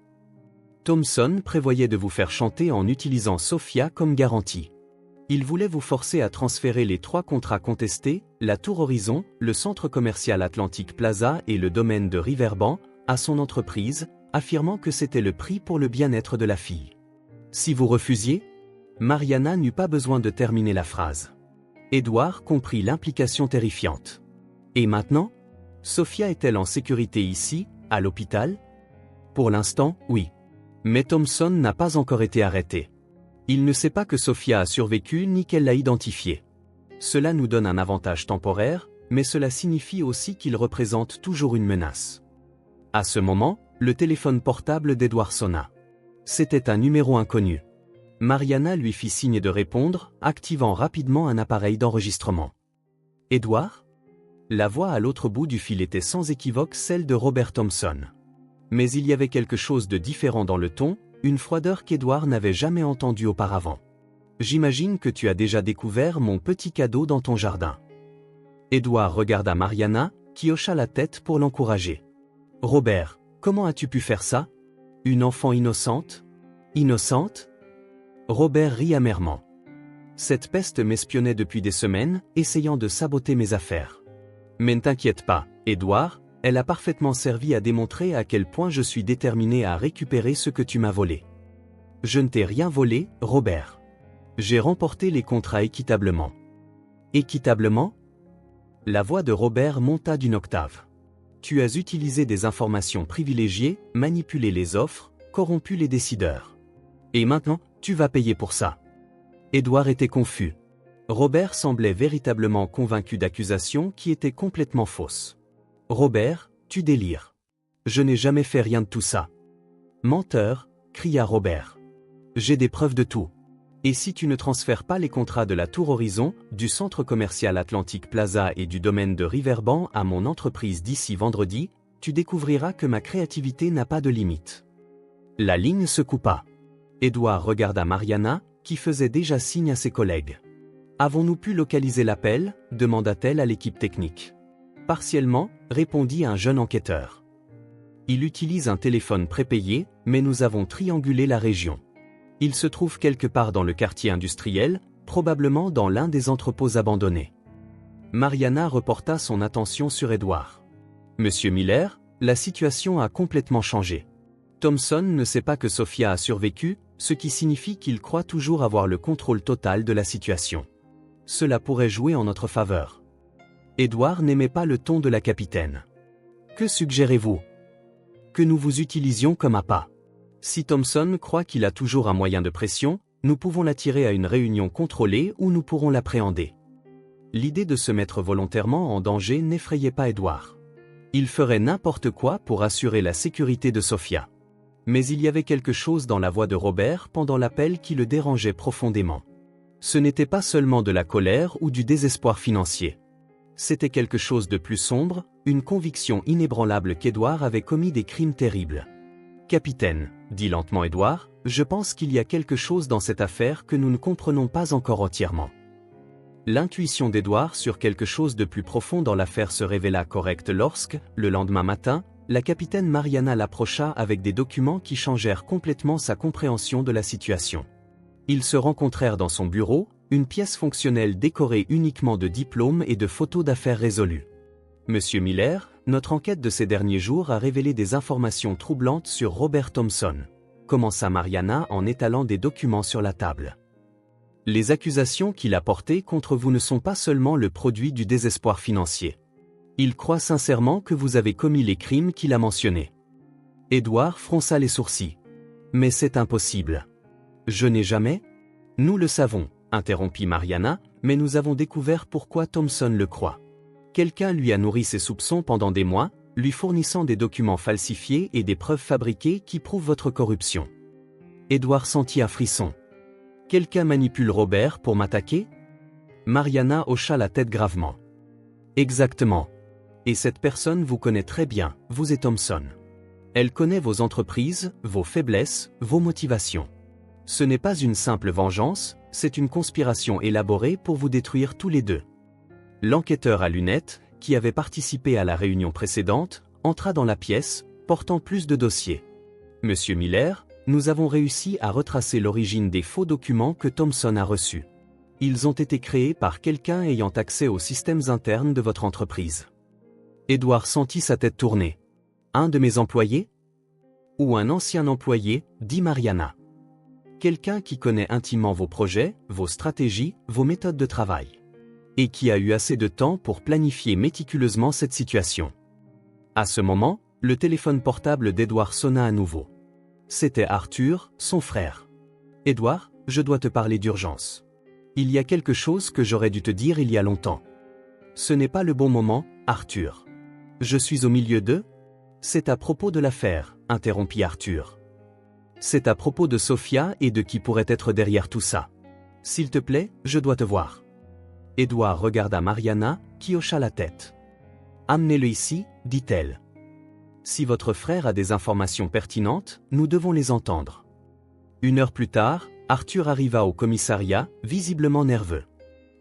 Thompson prévoyait de vous faire chanter en utilisant Sophia comme garantie. Il voulait vous forcer à transférer les 3 contrats contestés, la Tour Horizon, le centre commercial Atlantic Plaza et le domaine de Riverbank, à son entreprise, affirmant que c'était le prix pour le bien-être de la fille. Si vous refusiez? Mariana n'eut pas besoin de terminer la phrase. Edward comprit l'implication terrifiante. Et maintenant? Sophia est-elle en sécurité ici, à l'hôpital? Pour l'instant, oui. Mais Thompson n'a pas encore été arrêté. Il ne sait pas que Sophia a survécu ni qu'elle l'a identifiée. Cela nous donne un avantage temporaire, mais cela signifie aussi qu'il représente toujours une menace. À ce moment, le téléphone portable d'Edward sonna. C'était un numéro inconnu. Mariana lui fit signe de répondre, activant rapidement un appareil d'enregistrement. Edward? La voix à l'autre bout du fil était sans équivoque celle de Robert Thompson. Mais il y avait quelque chose de différent dans le ton, une froideur qu'Edward n'avait jamais entendue auparavant. J'imagine que tu as déjà découvert mon petit cadeau dans ton jardin. Edward regarda Mariana, qui hocha la tête pour l'encourager. Robert, comment as-tu pu faire ça? Une enfant innocente? Innocente? Robert rit amèrement. Cette peste m'espionnait depuis des semaines, essayant de saboter mes affaires. Mais ne t'inquiète pas, Edward, elle a parfaitement servi à démontrer à quel point je suis déterminé à récupérer ce que tu m'as volé. Je ne t'ai rien volé, Robert. J'ai remporté les contrats équitablement. Équitablement? La voix de Robert monta d'une octave. Tu as utilisé des informations privilégiées, manipulé les offres, corrompu les décideurs. Et maintenant, tu vas payer pour ça. Edward était confus. Robert semblait véritablement convaincu d'accusations qui étaient complètement fausses. Robert, tu délires. Je n'ai jamais fait rien de tout ça. Menteur, cria Robert. J'ai des preuves de tout. Et si tu ne transfères pas les contrats de la Tour Horizon, du centre commercial Atlantic Plaza et du domaine de Riverbank à mon entreprise d'ici vendredi, tu découvriras que ma créativité n'a pas de limite. La ligne se coupa. Edward regarda Mariana, qui faisait déjà signe à ses collègues. Avons-nous pu localiser l'appel? Demanda-t-elle à l'équipe technique. Partiellement, répondit un jeune enquêteur. Il utilise un téléphone prépayé, mais nous avons triangulé la région. Il se trouve quelque part dans le quartier industriel, probablement dans l'un des entrepôts abandonnés. Mariana reporta son attention sur Edward. Monsieur Miller, la situation a complètement changé. Thompson ne sait pas que Sophia a survécu, ce qui signifie qu'il croit toujours avoir le contrôle total de la situation. Cela pourrait jouer en notre faveur. Edward n'aimait pas le ton de la capitaine. Que suggérez-vous? Que nous vous utilisions comme appât. Si Thompson croit qu'il a toujours un moyen de pression, nous pouvons l'attirer à une réunion contrôlée où nous pourrons l'appréhender. L'idée de se mettre volontairement en danger n'effrayait pas Edward. Il ferait n'importe quoi pour assurer la sécurité de Sophia. Mais il y avait quelque chose dans la voix de Robert pendant l'appel qui le dérangeait profondément. Ce n'était pas seulement de la colère ou du désespoir financier. C'était quelque chose de plus sombre, une conviction inébranlable qu'Edouard avait commis des crimes terribles. « Capitaine, » dit lentement Edouard, « je pense qu'il y a quelque chose dans cette affaire que nous ne comprenons pas encore entièrement. » L'intuition d'Edouard sur quelque chose de plus profond dans l'affaire se révéla correcte lorsque, le lendemain matin, la capitaine Mariana l'approcha avec des documents qui changèrent complètement sa compréhension de la situation. Ils se rencontrèrent dans son bureau, une pièce fonctionnelle décorée uniquement de diplômes et de photos d'affaires résolues. « Monsieur Miller, notre enquête de ces derniers jours a révélé des informations troublantes sur Robert Thompson », commença Mariana en étalant des documents sur la table. « Les accusations qu'il a portées contre vous ne sont pas seulement le produit du désespoir financier. Il croit sincèrement que vous avez commis les crimes qu'il a mentionnés. » Edouard fronça les sourcils. « Mais c'est impossible. Je n'ai jamais... » « Nous le savons, » interrompit Mariana, « mais nous avons découvert pourquoi Thompson le croit. Quelqu'un lui a nourri ses soupçons pendant des mois, lui fournissant des documents falsifiés et des preuves fabriquées qui prouvent votre corruption. » Edouard sentit un frisson. « Quelqu'un manipule Robert pour m'attaquer ?» Mariana hocha la tête gravement. « Exactement. Et cette personne vous connaît très bien, vous et Thompson. Elle connaît vos entreprises, vos faiblesses, vos motivations. Ce n'est pas une simple vengeance, c'est une conspiration élaborée pour vous détruire tous les deux. » L'enquêteur à lunettes, qui avait participé à la réunion précédente, entra dans la pièce, portant plus de dossiers. « Monsieur Miller, nous avons réussi à retracer l'origine des faux documents que Thompson a reçus. Ils ont été créés par quelqu'un ayant accès aux systèmes internes de votre entreprise. » Edouard sentit sa tête tourner. « Un de mes employés ? Ou un ancien employé, dit Mariana. Quelqu'un qui connaît intimement vos projets, vos stratégies, vos méthodes de travail. Et qui a eu assez de temps pour planifier méticuleusement cette situation. » À ce moment, le téléphone portable d'Edouard sonna à nouveau. C'était Arthur, son frère. « Edouard, je dois te parler d'urgence. Il y a quelque chose que j'aurais dû te dire il y a longtemps. » « Ce n'est pas le bon moment, Arthur. Je suis au milieu de... » « C'est à propos de l'affaire, » interrompit Arthur. « C'est à propos de Sophia et de qui pourrait être derrière tout ça. S'il te plaît, je dois te voir. » Edouard regarda Mariana, qui hocha la tête. « Amenez-le ici, dit-elle. Si votre frère a des informations pertinentes, nous devons les entendre. » 1 heure plus tard, Arthur arriva au commissariat, visiblement nerveux.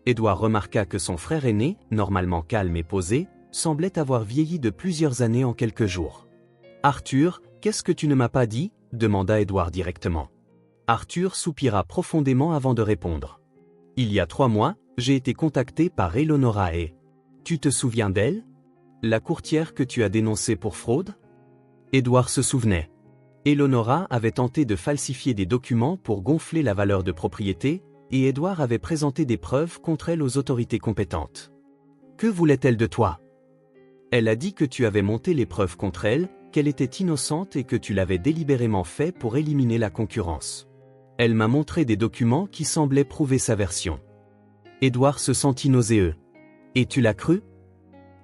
Edouard remarqua que son frère aîné, normalement calme et posé, semblait avoir vieilli de plusieurs années en quelques jours. « Arthur, qu'est-ce que tu ne m'as pas dit ?» demanda Edouard directement. Arthur soupira profondément avant de répondre. « Il y a 3 mois, j'ai été contacté par Eleonora et... Tu te souviens d'elle? La courtière que tu as dénoncée pour fraude ?» Edouard se souvenait. Eleonora avait tenté de falsifier des documents pour gonfler la valeur de propriété, et Edouard avait présenté des preuves contre elle aux autorités compétentes. « Que voulait-elle de toi? » Elle a dit que tu avais monté les preuves contre elle, qu'elle était innocente et que tu l'avais délibérément fait pour éliminer la concurrence. Elle m'a montré des documents qui semblaient prouver sa version. Edouard se sentit nauséeux. « Et tu l'as cru? »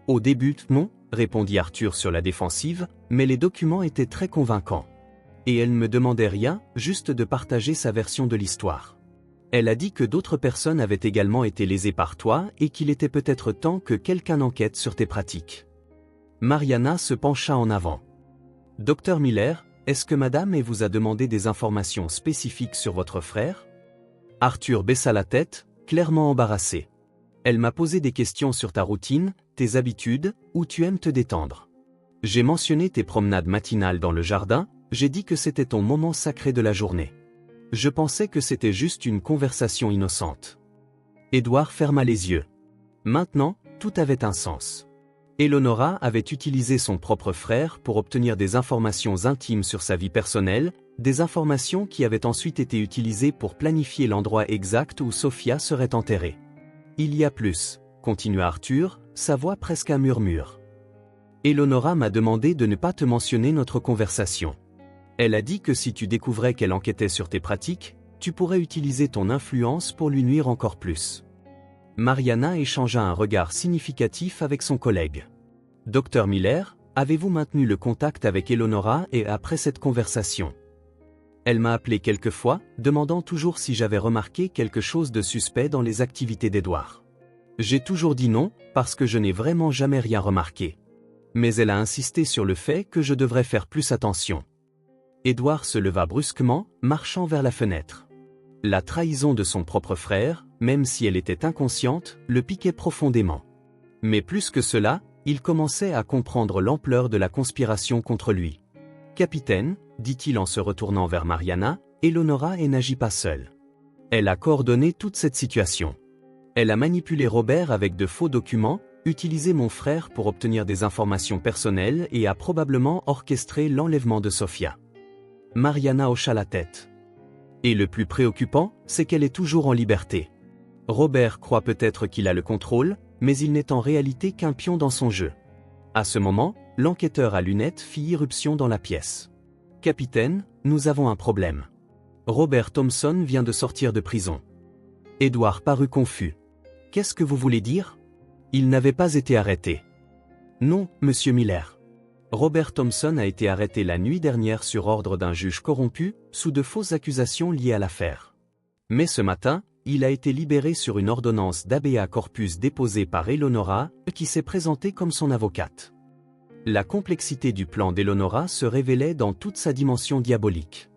« Au début, non, » répondit Arthur sur la défensive, mais les documents étaient très convaincants. Et elle ne me demandait rien, juste de partager sa version de l'histoire. Elle a dit que d'autres personnes avaient également été lésées par toi et qu'il était peut-être temps que quelqu'un enquête sur tes pratiques. Mariana se pencha en avant. « Docteur Miller, est-ce que madame vous a demandé des informations spécifiques sur votre frère ?» Arthur baissa la tête, clairement embarrassé. « Elle m'a posé des questions sur ta routine, tes habitudes, où tu aimes te détendre. J'ai mentionné tes promenades matinales dans le jardin, j'ai dit que c'était ton moment sacré de la journée. Je pensais que c'était juste une conversation innocente. » Edouard ferma les yeux. Maintenant, tout avait un sens. Eleonora avait utilisé son propre frère pour obtenir des informations intimes sur sa vie personnelle, des informations qui avaient ensuite été utilisées pour planifier l'endroit exact où Sophia serait enterrée. « Il y a plus, » continua Arthur, sa voix presque un murmure. « Eleonora m'a demandé de ne pas te mentionner notre conversation. Elle a dit que si tu découvrais qu'elle enquêtait sur tes pratiques, tu pourrais utiliser ton influence pour lui nuire encore plus. » Mariana échangea un regard significatif avec son collègue. Docteur Miller, avez-vous maintenu le contact avec Eleonora et après cette conversation? Elle m'a appelé quelques fois, demandant toujours si j'avais remarqué quelque chose de suspect dans les activités d'Edouard. J'ai toujours dit non, parce que je n'ai vraiment jamais rien remarqué. Mais elle a insisté sur le fait que je devrais faire plus attention. Edouard se leva brusquement, marchant vers la fenêtre. La trahison de son propre frère, même si elle était inconsciente, le piquait profondément. Mais plus que cela, il commençait à comprendre l'ampleur de la conspiration contre lui. « Capitaine », dit-il en se retournant vers Mariana, Eleonora n'agit pas seule. Elle a coordonné toute cette situation. Elle a manipulé Robert avec de faux documents, utilisé mon frère pour obtenir des informations personnelles et a probablement orchestré l'enlèvement de Sofia. Mariana hocha la tête. Et le plus préoccupant, c'est qu'elle est toujours en liberté. Robert croit peut-être qu'il a le contrôle, mais il n'est en réalité qu'un pion dans son jeu. À ce moment, l'enquêteur à lunettes fit irruption dans la pièce. « Capitaine, nous avons un problème. Robert Thompson vient de sortir de prison. » Edouard parut confus. « Qu'est-ce que vous voulez dire? Il n'avait pas été arrêté. » « Non, monsieur Miller. Robert Thompson a été arrêté la nuit dernière sur ordre d'un juge corrompu, sous de fausses accusations liées à l'affaire. Mais ce matin, il a été libéré sur une ordonnance d'habeas corpus déposée par Eleonora, qui s'est présentée comme son avocate. La complexité du plan d'Eleonora se révélait dans toute sa dimension diabolique.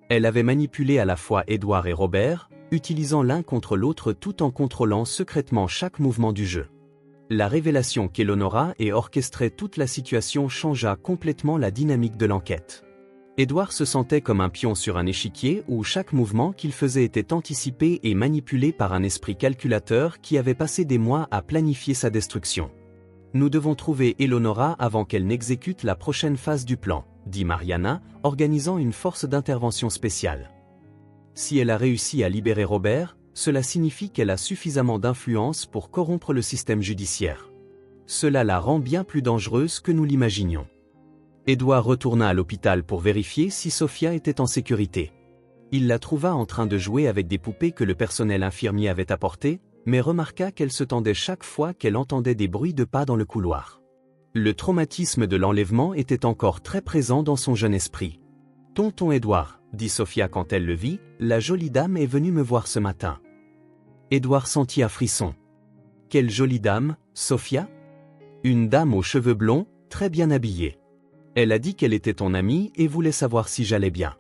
Elle avait manipulé à la fois Edouard et Robert, utilisant l'un contre l'autre tout en contrôlant secrètement chaque mouvement du jeu. La révélation qu'Eleonora ait orchestré toute la situation changea complètement la dynamique de l'enquête. Edouard se sentait comme un pion sur un échiquier où chaque mouvement qu'il faisait était anticipé et manipulé par un esprit calculateur qui avait passé des mois à planifier sa destruction. « Nous devons trouver Eleonora avant qu'elle n'exécute la prochaine phase du plan, » dit Mariana, organisant une force d'intervention spéciale. Si elle a réussi à libérer Robert, cela signifie qu'elle a suffisamment d'influence pour corrompre le système judiciaire. Cela la rend bien plus dangereuse que nous l'imaginions. Edouard retourna à l'hôpital pour vérifier si Sofia était en sécurité. Il la trouva en train de jouer avec des poupées que le personnel infirmier avait apportées, mais remarqua qu'elle se tendait chaque fois qu'elle entendait des bruits de pas dans le couloir. Le traumatisme de l'enlèvement était encore très présent dans son jeune esprit. « Tonton Edouard, » dit Sofia quand elle le vit, « la jolie dame est venue me voir ce matin. » Edouard sentit un frisson. « Quelle jolie dame, Sofia ?» Une dame aux cheveux blonds, très bien habillée. Elle a dit qu'elle était ton amie et voulait savoir si j'allais bien.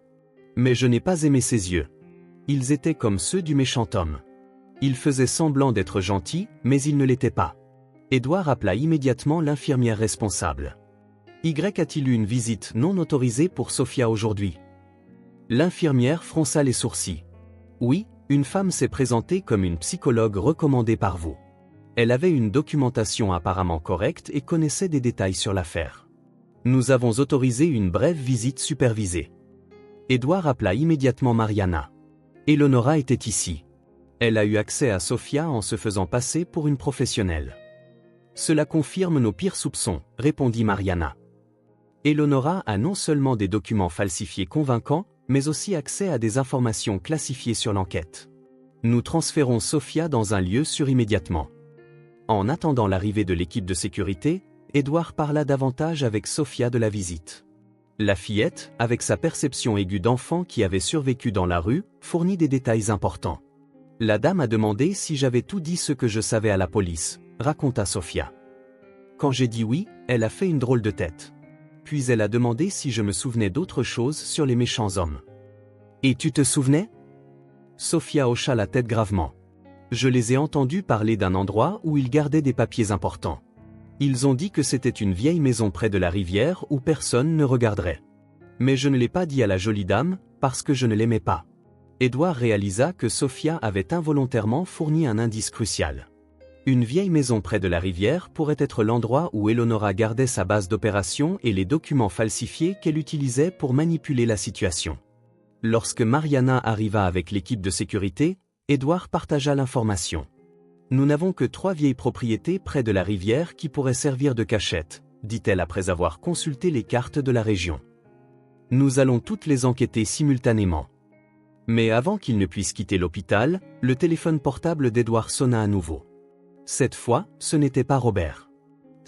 Mais je n'ai pas aimé ses yeux. Ils étaient comme ceux du méchant homme. Il faisait semblant d'être gentil, mais il ne l'était pas. Edouard appela immédiatement l'infirmière responsable. « Y a-t-il eu une visite non autorisée pour Sofia aujourd'hui ?» L'infirmière fronça les sourcils. « Oui, une femme s'est présentée comme une psychologue recommandée par vous. Elle avait une documentation apparemment correcte et connaissait des détails sur l'affaire. Nous avons autorisé une brève visite supervisée. » Edouard appela immédiatement Mariana. « Eleonora était ici. Elle a eu accès à Sofia en se faisant passer pour une professionnelle. » « Cela confirme nos pires soupçons, » répondit Mariana. « Eleonora a non seulement des documents falsifiés convaincants, mais aussi accès à des informations classifiées sur l'enquête. Nous transférons Sofia dans un lieu sûr immédiatement. » En attendant l'arrivée de l'équipe de sécurité, Edouard parla davantage avec Sofia de la visite. La fillette, avec sa perception aiguë d'enfant qui avait survécu dans la rue, fournit des détails importants. « La dame a demandé si j'avais tout dit ce que je savais à la police, » raconta Sofia. « Quand j'ai dit oui, elle a fait une drôle de tête. Puis elle a demandé si je me souvenais d'autre chose sur les méchants hommes. »« Et tu te souvenais ?» Sofia hocha la tête gravement. « Je les ai entendus parler d'un endroit où ils gardaient des papiers importants. Ils ont dit que c'était une vieille maison près de la rivière où personne ne regarderait. Mais je ne l'ai pas dit à la jolie dame, parce que je ne l'aimais pas. » Edouard réalisa que Sofia avait involontairement fourni un indice crucial. Une vieille maison près de la rivière pourrait être l'endroit où Eleonora gardait sa base d'opération et les documents falsifiés qu'elle utilisait pour manipuler la situation. Lorsque Mariana arriva avec l'équipe de sécurité, Edouard partagea l'information. « Nous n'avons que 3 vieilles propriétés près de la rivière qui pourraient servir de cachette, » dit-elle après avoir consulté les cartes de la région. « Nous allons toutes les enquêter simultanément. » Mais avant qu'il ne puisse quitter l'hôpital, le téléphone portable d'Edouard sonna à nouveau. Cette fois, ce n'était pas Robert.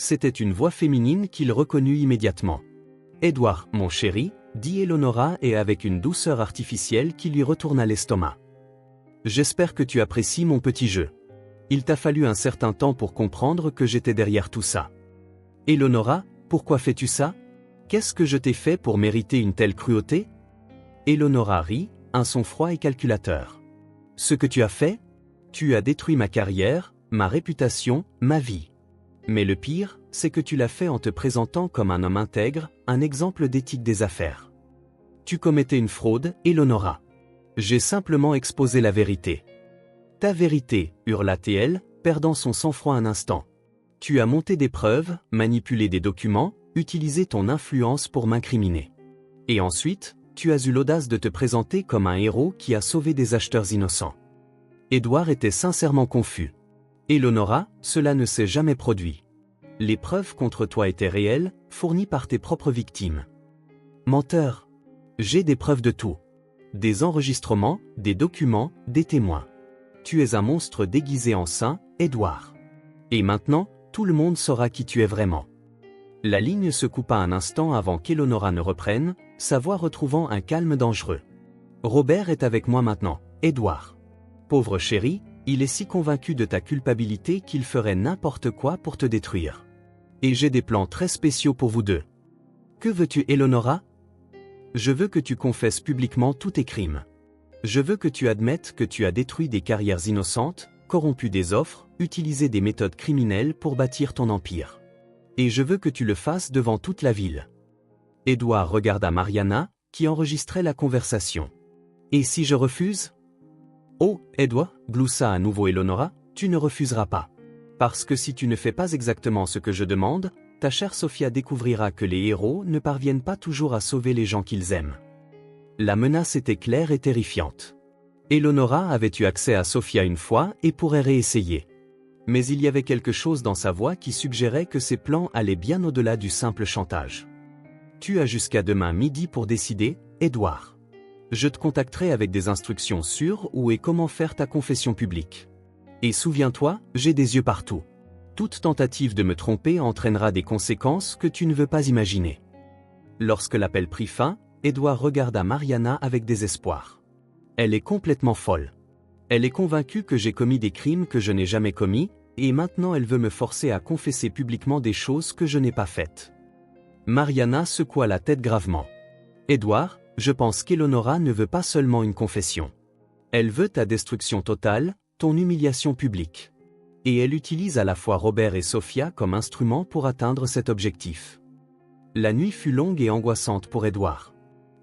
C'était une voix féminine qu'il reconnut immédiatement. « Edward, mon chéri », dit Eleonora et avec une douceur artificielle qui lui retourna l'estomac. « J'espère que tu apprécies mon petit jeu. Il t'a fallu un certain temps pour comprendre que j'étais derrière tout ça. »« Eleonora, pourquoi fais-tu ça? Qu'est-ce que je t'ai fait pour mériter une telle cruauté ?» Eleonora rit, un son froid et calculateur. « Ce que tu as fait? Tu as détruit ma carrière, ma réputation, ma vie. Mais le pire, c'est que tu l'as fait en te présentant comme un homme intègre, un exemple d'éthique des affaires. Tu commettais une fraude, Eleonora. J'ai simplement exposé la vérité. »« Ta vérité, » hurla TL, perdant son sang-froid un instant. « Tu as monté des preuves, manipulé des documents, utilisé ton influence pour m'incriminer. Et ensuite, tu as eu l'audace de te présenter comme un héros qui a sauvé des acheteurs innocents. » Edward était sincèrement confus. « Eleonora, cela ne s'est jamais produit. Les preuves contre toi étaient réelles, fournies par tes propres victimes. »« Menteur. J'ai des preuves de tout. Des enregistrements, des documents, des témoins. Tu es un monstre déguisé en saint, Edward. Et maintenant, tout le monde saura qui tu es vraiment. » La ligne se coupa un instant avant qu'Eleonora ne reprenne, sa voix retrouvant un calme dangereux. « Robert est avec moi maintenant, Edward. Pauvre chéri, il est si convaincu de ta culpabilité qu'il ferait n'importe quoi pour te détruire. Et j'ai des plans très spéciaux pour vous deux. Que veux-tu, Eleonora? Je veux que tu confesses publiquement tous tes crimes. Je veux que tu admettes que tu as détruit des carrières innocentes, corrompu des offres, utilisé des méthodes criminelles pour bâtir ton empire. Et je veux que tu le fasses devant toute la ville. » Edward regarda Mariana, qui enregistrait la conversation. « Et si je refuse? » « Oh, Edward, » gloussa à nouveau Eleonora, « tu ne refuseras pas. Parce que si tu ne fais pas exactement ce que je demande, ta chère Sophia découvrira que les héros ne parviennent pas toujours à sauver les gens qu'ils aiment. » La menace était claire et terrifiante. Eleonora avait eu accès à Sophia une fois et pourrait réessayer. Mais il y avait quelque chose dans sa voix qui suggérait que ses plans allaient bien au-delà du simple chantage. « Tu as jusqu'à demain midi pour décider, Edward. Je te contacterai avec des instructions sur où et comment faire ta confession publique. Et souviens-toi, j'ai des yeux partout. Toute tentative de me tromper entraînera des conséquences que tu ne veux pas imaginer. » Lorsque l'appel prit fin, Edward regarda Mariana avec désespoir. « Elle est complètement folle. Elle est convaincue que j'ai commis des crimes que je n'ai jamais commis, et maintenant elle veut me forcer à confesser publiquement des choses que je n'ai pas faites. » Mariana secoua la tête gravement. « Edward, je pense qu'Eleonora ne veut pas seulement une confession. Elle veut ta destruction totale, ton humiliation publique. Et elle utilise à la fois Robert et Sophia comme instruments pour atteindre cet objectif. » La nuit fut longue et angoissante pour Edward.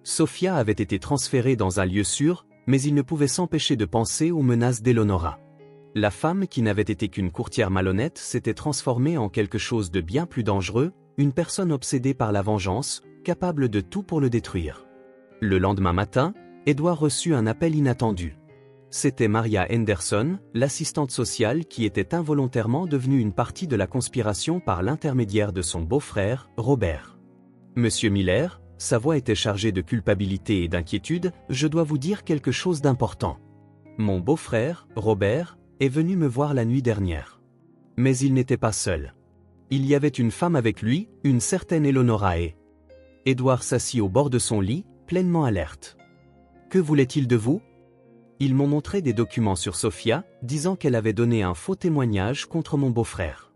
Sophia avait été transférée dans un lieu sûr, mais il ne pouvait s'empêcher de penser aux menaces d'Eleonora. La femme qui n'avait été qu'une courtière malhonnête s'était transformée en quelque chose de bien plus dangereux, une personne obsédée par la vengeance, capable de tout pour le détruire. Le lendemain matin, Edward reçut un appel inattendu. C'était Maria Henderson, l'assistante sociale qui était involontairement devenue une partie de la conspiration par l'intermédiaire de son beau-frère, Robert. « Monsieur Miller, » sa voix était chargée de culpabilité et d'inquiétude, « je dois vous dire quelque chose d'important. Mon beau-frère, Robert, est venu me voir la nuit dernière. Mais il n'était pas seul. Il y avait une femme avec lui, une certaine Eleonora et... » Edward s'assit au bord de son lit, pleinement alerte. « Que voulait-il de vous? » Ils m'ont montré des documents sur Sophia, disant qu'elle avait donné un faux témoignage contre mon beau-frère.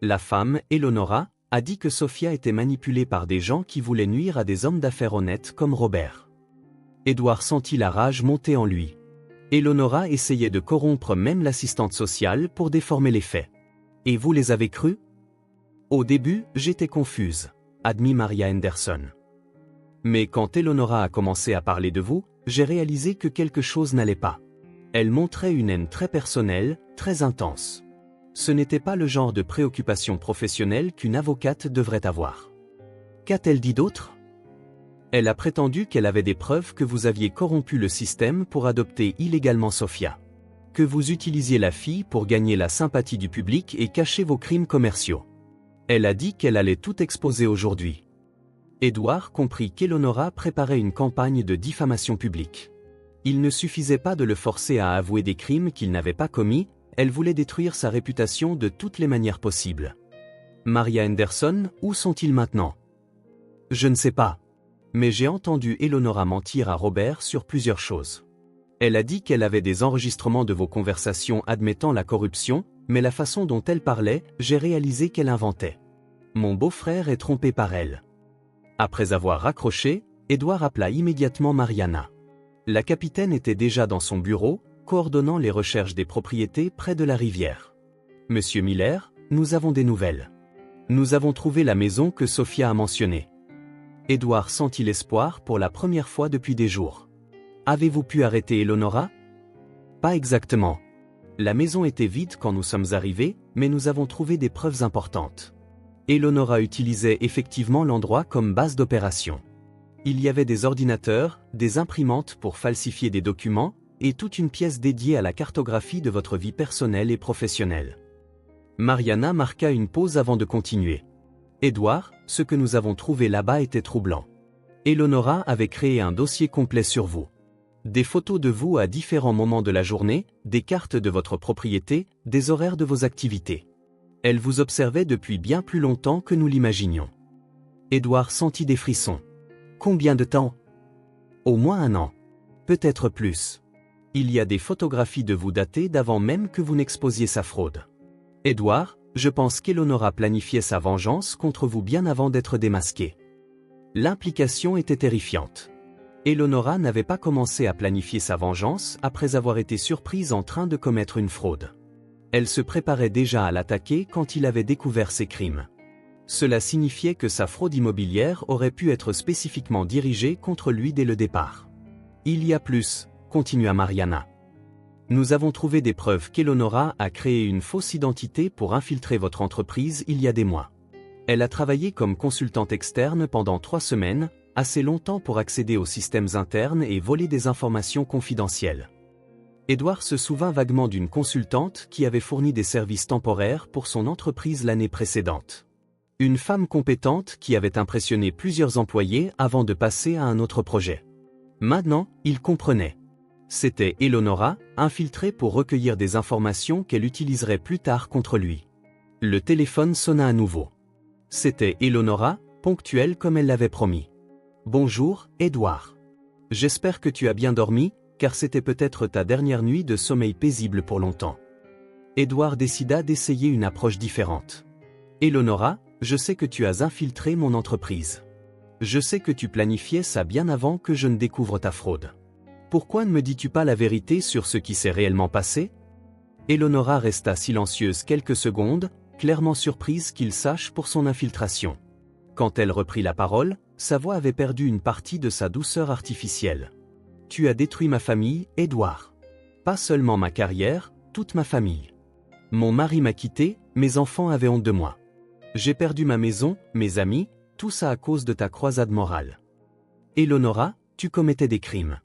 La femme, Eleonora, a dit que Sophia était manipulée par des gens qui voulaient nuire à des hommes d'affaires honnêtes comme Robert. Edward sentit la rage monter en lui. Eleonora essayait de corrompre même l'assistante sociale pour déformer les faits. « Et vous les avez crus? » Au début, j'étais confuse, admit Maria Henderson. Mais quand Eleonora a commencé à parler de vous, j'ai réalisé que quelque chose n'allait pas. Elle montrait une haine très personnelle, très intense. Ce n'était pas le genre de préoccupation professionnelle qu'une avocate devrait avoir. Qu'a-t-elle dit d'autre? Elle a prétendu qu'elle avait des preuves que vous aviez corrompu le système pour adopter illégalement Sophia. Que vous utilisiez la fille pour gagner la sympathie du public et cacher vos crimes commerciaux. Elle a dit qu'elle allait tout exposer aujourd'hui. Edward comprit qu'Eleonora préparait une campagne de diffamation publique. Il ne suffisait pas de le forcer à avouer des crimes qu'il n'avait pas commis, elle voulait détruire sa réputation de toutes les manières possibles. Maria Henderson, où sont-ils maintenant? Je ne sais pas. Mais j'ai entendu Eleonora mentir à Robert sur plusieurs choses. Elle a dit qu'elle avait des enregistrements de vos conversations admettant la corruption, mais la façon dont elle parlait, j'ai réalisé qu'elle inventait. Mon beau-frère est trompé par elle. Après avoir raccroché, Edward appela immédiatement Mariana. La capitaine était déjà dans son bureau, coordonnant les recherches des propriétés près de la rivière. Monsieur Miller, nous avons des nouvelles. Nous avons trouvé la maison que Sophia a mentionnée. Edward sentit l'espoir pour la première fois depuis des jours. Avez-vous pu arrêter Eleonora? Pas exactement. La maison était vide quand nous sommes arrivés, mais nous avons trouvé des preuves importantes. Eleonora utilisait effectivement l'endroit comme base d'opération. Il y avait des ordinateurs, des imprimantes pour falsifier des documents, et toute une pièce dédiée à la cartographie de votre vie personnelle et professionnelle. Mariana marqua une pause avant de continuer. Edward, ce que nous avons trouvé là-bas était troublant. Eleonora avait créé un dossier complet sur vous. Des photos de vous à différents moments de la journée, des cartes de votre propriété, des horaires de vos activités. Elle vous observait depuis bien plus longtemps que nous l'imaginions. Edward sentit des frissons. Combien de temps? Au moins 1 an. Peut-être plus. Il y a des photographies de vous datées d'avant même que vous n'exposiez sa fraude. Edward, je pense qu'Eleonora planifiait sa vengeance contre vous bien avant d'être démasquée. L'implication était terrifiante. Eleonora n'avait pas commencé à planifier sa vengeance après avoir été surprise en train de commettre une fraude. Elle se préparait déjà à l'attaquer quand il avait découvert ses crimes. Cela signifiait que sa fraude immobilière aurait pu être spécifiquement dirigée contre lui dès le départ. Il y a plus, continua Mariana. Nous avons trouvé des preuves qu'Eleonora a créé une fausse identité pour infiltrer votre entreprise il y a des mois. Elle a travaillé comme consultante externe pendant 3 semaines, assez longtemps pour accéder aux systèmes internes et voler des informations confidentielles. Edward se souvint vaguement d'une consultante qui avait fourni des services temporaires pour son entreprise l'année précédente. Une femme compétente qui avait impressionné plusieurs employés avant de passer à un autre projet. Maintenant, il comprenait. C'était Eleonora, infiltrée pour recueillir des informations qu'elle utiliserait plus tard contre lui. Le téléphone sonna à nouveau. C'était Eleonora, ponctuelle comme elle l'avait promis. Bonjour, Edward. J'espère que tu as bien dormi, car c'était peut-être ta dernière nuit de sommeil paisible pour longtemps. Edward décida d'essayer une approche différente. Eleonora, je sais que tu as infiltré mon entreprise. Je sais que tu planifiais ça bien avant que je ne découvre ta fraude. Pourquoi ne me dis-tu pas la vérité sur ce qui s'est réellement passé? Eleonora resta silencieuse quelques secondes, clairement surprise qu'il sache pour son infiltration. Quand elle reprit la parole, sa voix avait perdu une partie de sa douceur artificielle. Tu as détruit ma famille, Edward. Pas seulement ma carrière, toute ma famille. Mon mari m'a quitté, mes enfants avaient honte de moi. J'ai perdu ma maison, mes amis, tout ça à cause de ta croisade morale. Eleonora, tu commettais des crimes.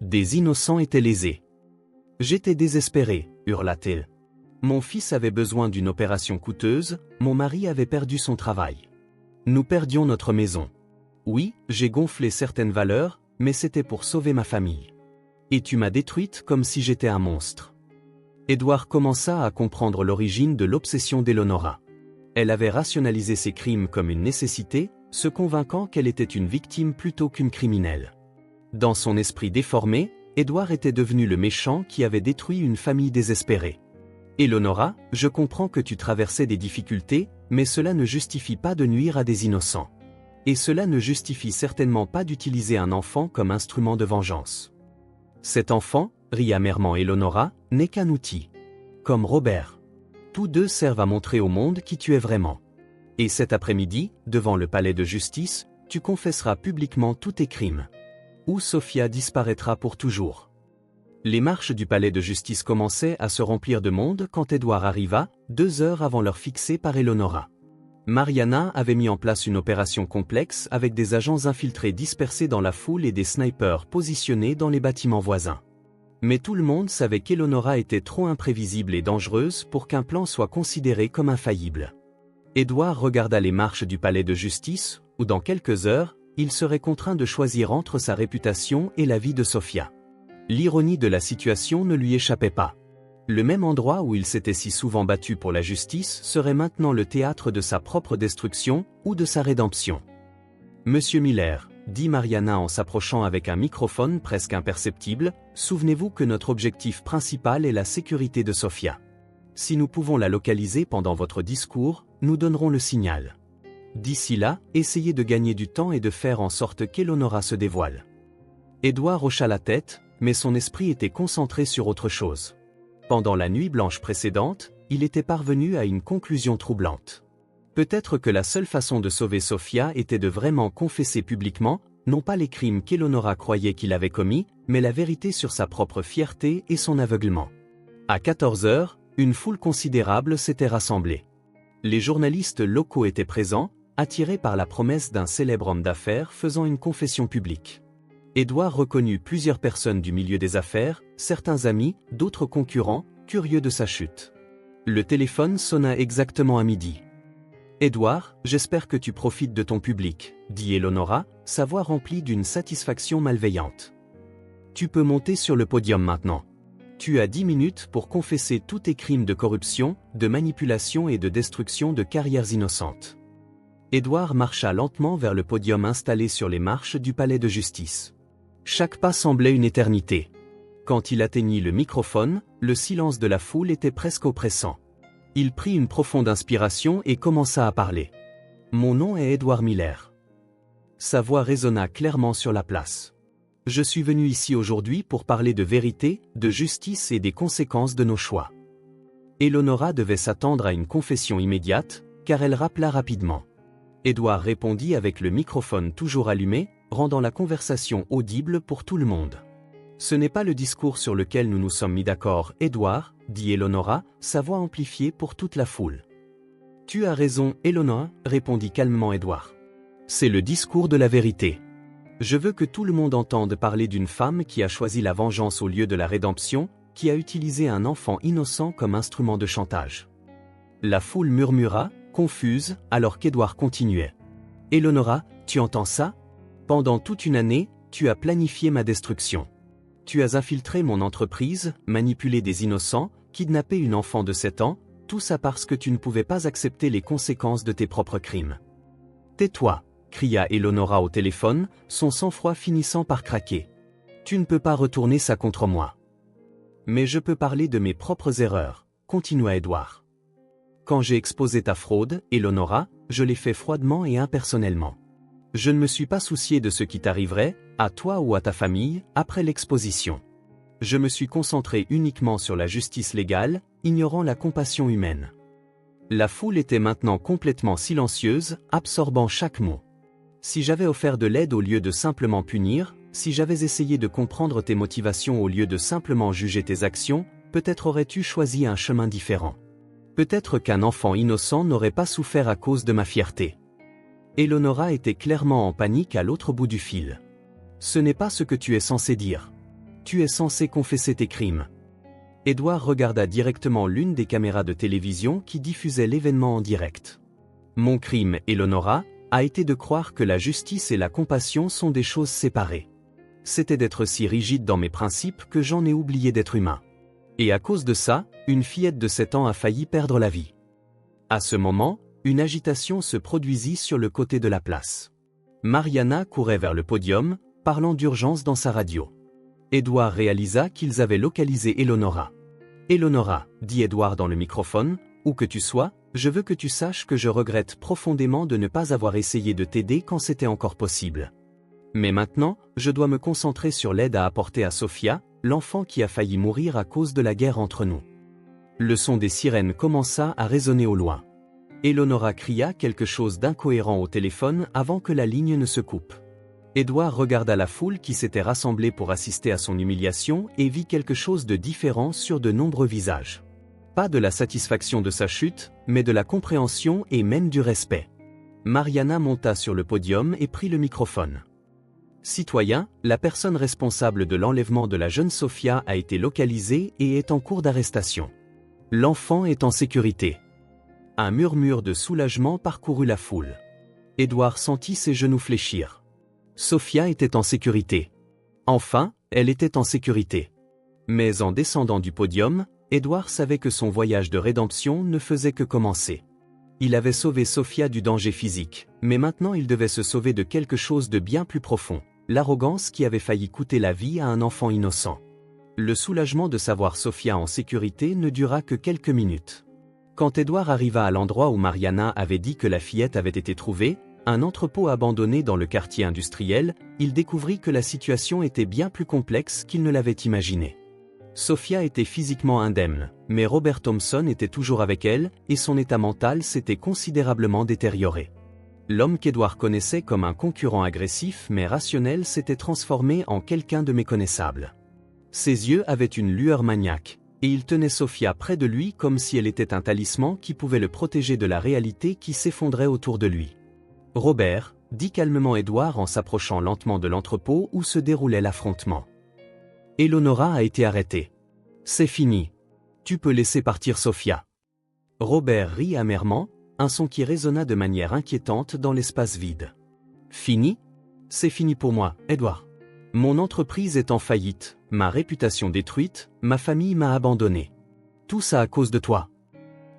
Des innocents étaient lésés. J'étais désespéré, hurla-t-elle. Mon fils avait besoin d'une opération coûteuse, mon mari avait perdu son travail. Nous perdions notre maison. Oui, j'ai gonflé certaines valeurs, mais c'était pour sauver ma famille. Et tu m'as détruite comme si j'étais un monstre. Edward commença à comprendre l'origine de l'obsession d'Eleonora. Elle avait rationalisé ses crimes comme une nécessité, se convainquant qu'elle était une victime plutôt qu'une criminelle. Dans son esprit déformé, Edward était devenu le méchant qui avait détruit une famille désespérée. Eleonora, je comprends que tu traversais des difficultés, mais cela ne justifie pas de nuire à des innocents. Et cela ne justifie certainement pas d'utiliser un enfant comme instrument de vengeance. Cet enfant, rit amèrement Eleonora, n'est qu'un outil. Comme Robert. Tous deux servent à montrer au monde qui tu es vraiment. Et cet après-midi, devant le palais de justice, tu confesseras publiquement tous tes crimes. Ou Sophia disparaîtra pour toujours. Les marches du palais de justice commençaient à se remplir de monde quand Edward arriva, 2 heures avant l'heure fixée par Eleonora. Mariana avait mis en place une opération complexe avec des agents infiltrés dispersés dans la foule et des snipers positionnés dans les bâtiments voisins. Mais tout le monde savait qu'Eleonora était trop imprévisible et dangereuse pour qu'un plan soit considéré comme infaillible. Edward regarda les marches du palais de justice, où dans quelques heures, il serait contraint de choisir entre sa réputation et la vie de Sophia. L'ironie de la situation ne lui échappait pas. Le même endroit où il s'était si souvent battu pour la justice serait maintenant le théâtre de sa propre destruction ou de sa rédemption. Monsieur Miller, dit Mariana en s'approchant avec un microphone presque imperceptible, souvenez-vous que notre objectif principal est la sécurité de Sofia. Si nous pouvons la localiser pendant votre discours, nous donnerons le signal. D'ici là, essayez de gagner du temps et de faire en sorte qu'Eleonora se dévoile. Édouard hocha la tête, mais son esprit était concentré sur autre chose. Pendant la nuit blanche précédente, il était parvenu à une conclusion troublante. Peut-être que la seule façon de sauver Sofia était de vraiment confesser publiquement, non pas les crimes qu'Eleonora croyait qu'il avait commis, mais la vérité sur sa propre fierté et son aveuglement. À 14 heures, une foule considérable s'était rassemblée. Les journalistes locaux étaient présents, attirés par la promesse d'un célèbre homme d'affaires faisant une confession publique. Édouard reconnut plusieurs personnes du milieu des affaires, certains amis, d'autres concurrents, curieux de sa chute. Le téléphone sonna exactement à midi. « Édouard, j'espère que tu profites de ton public, » dit Eleonora, sa voix remplie d'une satisfaction malveillante. « Tu peux monter sur le podium maintenant. Tu as 10 minutes pour confesser tous tes crimes de corruption, de manipulation et de destruction de carrières innocentes. » Édouard marcha lentement vers le podium installé sur les marches du palais de justice. Chaque pas semblait une éternité. Quand il atteignit le microphone, le silence de la foule était presque oppressant. Il prit une profonde inspiration et commença à parler. « Mon nom est Édouard Miller. » Sa voix résonna clairement sur la place. « Je suis venu ici aujourd'hui pour parler de vérité, de justice et des conséquences de nos choix. » Eleonora devait s'attendre à une confession immédiate, car elle rappela rapidement. Édouard répondit avec le microphone toujours allumé, rendant la conversation audible pour tout le monde. « Ce n'est pas le discours sur lequel nous nous sommes mis d'accord, Édouard, » dit Eleonora, sa voix amplifiée pour toute la foule. « Tu as raison, Eleonora, » répondit calmement Édouard. « C'est le discours de la vérité. Je veux que tout le monde entende parler d'une femme qui a choisi la vengeance au lieu de la rédemption, qui a utilisé un enfant innocent comme instrument de chantage. » La foule murmura, confuse, alors qu'Édouard continuait. « Eleonora, tu entends ça ? Pendant toute une année, tu as planifié ma destruction. Tu as infiltré mon entreprise, manipulé des innocents, kidnappé une enfant de 7 ans, tout ça parce que tu ne pouvais pas accepter les conséquences de tes propres crimes. »« Tais-toi » cria Eleonora au téléphone, son sang-froid finissant par craquer. « Tu ne peux pas retourner ça contre moi. »« Mais je peux parler de mes propres erreurs, » continua Édouard. « Quand j'ai exposé ta fraude, Eleonora, je l'ai fait froidement et impersonnellement. Je ne me suis pas soucié de ce qui t'arriverait, à toi ou à ta famille, après l'exposition. Je me suis concentré uniquement sur la justice légale, ignorant la compassion humaine. » La foule était maintenant complètement silencieuse, absorbant chaque mot. « Si j'avais offert de l'aide au lieu de simplement punir, si j'avais essayé de comprendre tes motivations au lieu de simplement juger tes actions, peut-être aurais-tu choisi un chemin différent. Peut-être qu'un enfant innocent n'aurait pas souffert à cause de ma fierté. » Eleonora était clairement en panique à l'autre bout du fil. « Ce n'est pas ce que tu es censé dire. Tu es censé confesser tes crimes. » Édouard regarda directement l'une des caméras de télévision qui diffusait l'événement en direct. « Mon crime, Eleonora, a été de croire que la justice et la compassion sont des choses séparées. C'était d'être si rigide dans mes principes que j'en ai oublié d'être humain. Et à cause de ça, une fillette de 7 ans a failli perdre la vie. » À ce moment, une agitation se produisit sur le côté de la place. Mariana courait vers le podium, parlant d'urgence dans sa radio. Édouard réalisa qu'ils avaient localisé Eleonora. « Eleonora, » dit Édouard dans le microphone, « où que tu sois, je veux que tu saches que je regrette profondément de ne pas avoir essayé de t'aider quand c'était encore possible. Mais maintenant, je dois me concentrer sur l'aide à apporter à Sofia, l'enfant qui a failli mourir à cause de la guerre entre nous. » Le son des sirènes commença à résonner au loin. Eleonora cria quelque chose d'incohérent au téléphone avant que la ligne ne se coupe. Édouard regarda la foule qui s'était rassemblée pour assister à son humiliation et vit quelque chose de différent sur de nombreux visages. Pas de la satisfaction de sa chute, mais de la compréhension et même du respect. Mariana monta sur le podium et prit le microphone. « Citoyens, la personne responsable de l'enlèvement de la jeune Sofia a été localisée et est en cours d'arrestation. L'enfant est en sécurité. » Un murmure de soulagement parcourut la foule. Édouard sentit ses genoux fléchir. Sofia était en sécurité. Enfin, elle était en sécurité. Mais en descendant du podium, Édouard savait que son voyage de rédemption ne faisait que commencer. Il avait sauvé Sophia du danger physique, mais maintenant il devait se sauver de quelque chose de bien plus profond, l'arrogance qui avait failli coûter la vie à un enfant innocent. Le soulagement de savoir Sophia en sécurité ne dura que quelques minutes. Quand Édouard arriva à l'endroit où Mariana avait dit que la fillette avait été trouvée, un entrepôt abandonné dans le quartier industriel, il découvrit que la situation était bien plus complexe qu'il ne l'avait imaginé. Sophia était physiquement indemne, mais Robert Thompson était toujours avec elle, et son état mental s'était considérablement détérioré. L'homme qu'Édouard connaissait comme un concurrent agressif mais rationnel s'était transformé en quelqu'un de méconnaissable. Ses yeux avaient une lueur maniaque, et il tenait Sophia près de lui comme si elle était un talisman qui pouvait le protéger de la réalité qui s'effondrait autour de lui. « Robert », dit calmement Édouard en s'approchant lentement de l'entrepôt où se déroulait l'affrontement. « Eleonora a été arrêtée. C'est fini. Tu peux laisser partir Sophia. » Robert rit amèrement, un son qui résonna de manière inquiétante dans l'espace vide. « Fini ? C'est fini pour moi, Édouard. Mon entreprise est en faillite, ma réputation détruite, ma famille m'a abandonné. Tout ça à cause de toi. »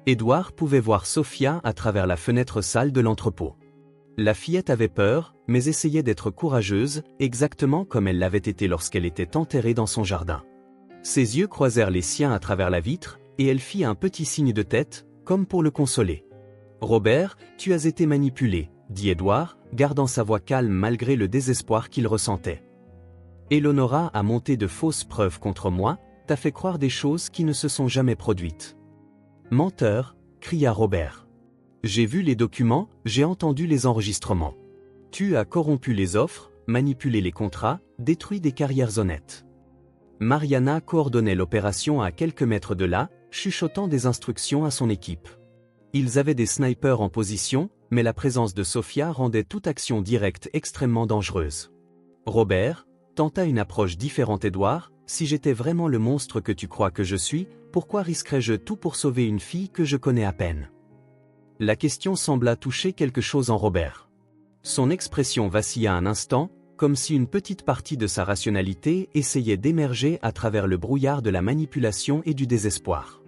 Édouard pouvait voir Sophia à travers la fenêtre sale de l'entrepôt. La fillette avait peur, mais essayait d'être courageuse, exactement comme elle l'avait été lorsqu'elle était enterrée dans son jardin. Ses yeux croisèrent les siens à travers la vitre, et elle fit un petit signe de tête, comme pour le consoler. « Robert, tu as été manipulé, » dit Édouard, gardant sa voix calme malgré le désespoir qu'il ressentait. « Eleonora a monté de fausses preuves contre moi, t'a fait croire des choses qui ne se sont jamais produites. »« Menteur !» cria Robert. « J'ai vu les documents, j'ai entendu les enregistrements. Tu as corrompu les offres, manipulé les contrats, détruit des carrières honnêtes. » Mariana coordonnait l'opération à quelques mètres de là, chuchotant des instructions à son équipe. Ils avaient des snipers en position, mais la présence de Sophia rendait toute action directe extrêmement dangereuse. Robert tenta une approche différente. Édouard, si j'étais vraiment le monstre que tu crois que je suis, pourquoi risquerais-je tout pour sauver une fille que je connais à peine? La question sembla toucher quelque chose en Robert. Son expression vacilla un instant, comme si une petite partie de sa rationalité essayait d'émerger à travers le brouillard de la manipulation et du désespoir.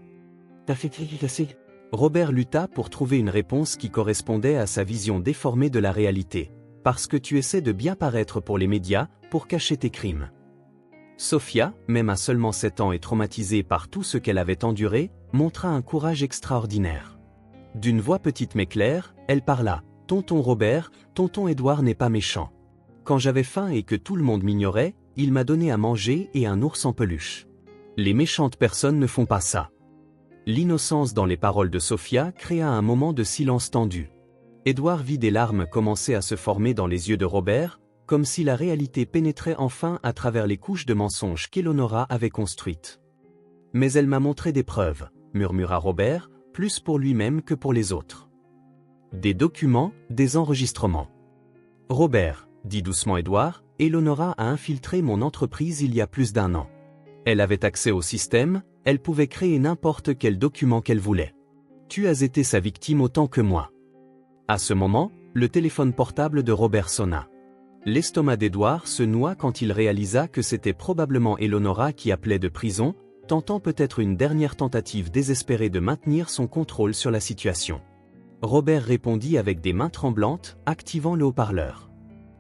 T'as fait assez. Robert lutta pour trouver une réponse qui correspondait à sa vision déformée de la réalité. Parce que tu essaies de bien paraître pour les médias, pour cacher tes crimes. Sophia, même à seulement 7 ans et traumatisée par tout ce qu'elle avait enduré, montra un courage extraordinaire. D'une voix petite mais claire, elle parla. « Tonton Robert, tonton Édouard n'est pas méchant. Quand j'avais faim et que tout le monde m'ignorait, il m'a donné à manger et un ours en peluche. Les méchantes personnes ne font pas ça. » L'innocence dans les paroles de Sophia créa un moment de silence tendu. Édouard vit des larmes commencer à se former dans les yeux de Robert, comme si la réalité pénétrait enfin à travers les couches de mensonges qu'Eleonora avait construites. « Mais elle m'a montré des preuves, » murmura Robert, plus pour lui-même que pour les autres. « Des documents, des enregistrements. »« Robert, » dit doucement Édouard, « Eleonora a infiltré mon entreprise il y a plus d'1 an. Elle avait accès au système, elle pouvait créer n'importe quel document qu'elle voulait. Tu as été sa victime autant que moi. » À ce moment, le téléphone portable de Robert sonna. L'estomac d'Édouard se noua quand il réalisa que c'était probablement Eleonora qui appelait de prison, tentant peut-être une dernière tentative désespérée de maintenir son contrôle sur la situation. Robert répondit avec des mains tremblantes, activant le haut-parleur.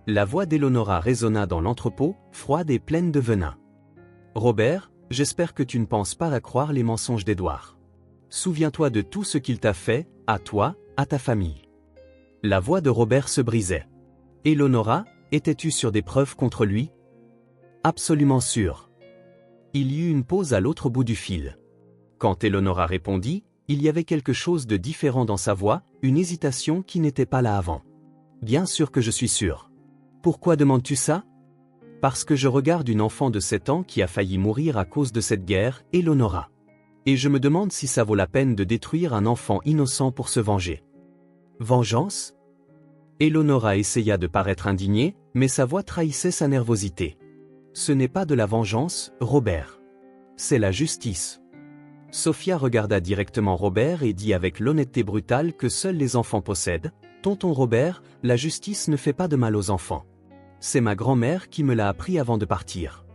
La voix d'Eleonora résonna dans l'entrepôt, froide et pleine de venin. « Robert, j'espère que tu ne penses pas à croire les mensonges d'Édouard. Souviens-toi de tout ce qu'il t'a fait, à toi, à ta famille. » La voix de Robert se brisait. « Eleonora, étais-tu sur des preuves contre lui? » « Absolument sûr. » Il y eut une pause à l'autre bout du fil. Quand Eleonora répondit, il y avait quelque chose de différent dans sa voix, une hésitation qui n'était pas là avant. « Bien sûr que je suis sûr. Pourquoi demandes-tu ça? » « Parce que je regarde une enfant de 7 ans qui a failli mourir à cause de cette guerre, Eleonora. Et je me demande si ça vaut la peine de détruire un enfant innocent pour se venger. » « Vengeance? » Eleonora essaya de paraître indignée, mais sa voix trahissait sa nervosité. « Ce n'est pas de la vengeance, Robert. C'est la justice. » Sophia regarda directement Robert et dit avec l'honnêteté brutale que seuls les enfants possèdent. « Tonton Robert, la justice ne fait pas de mal aux enfants. C'est ma grand-mère qui me l'a appris avant de partir. »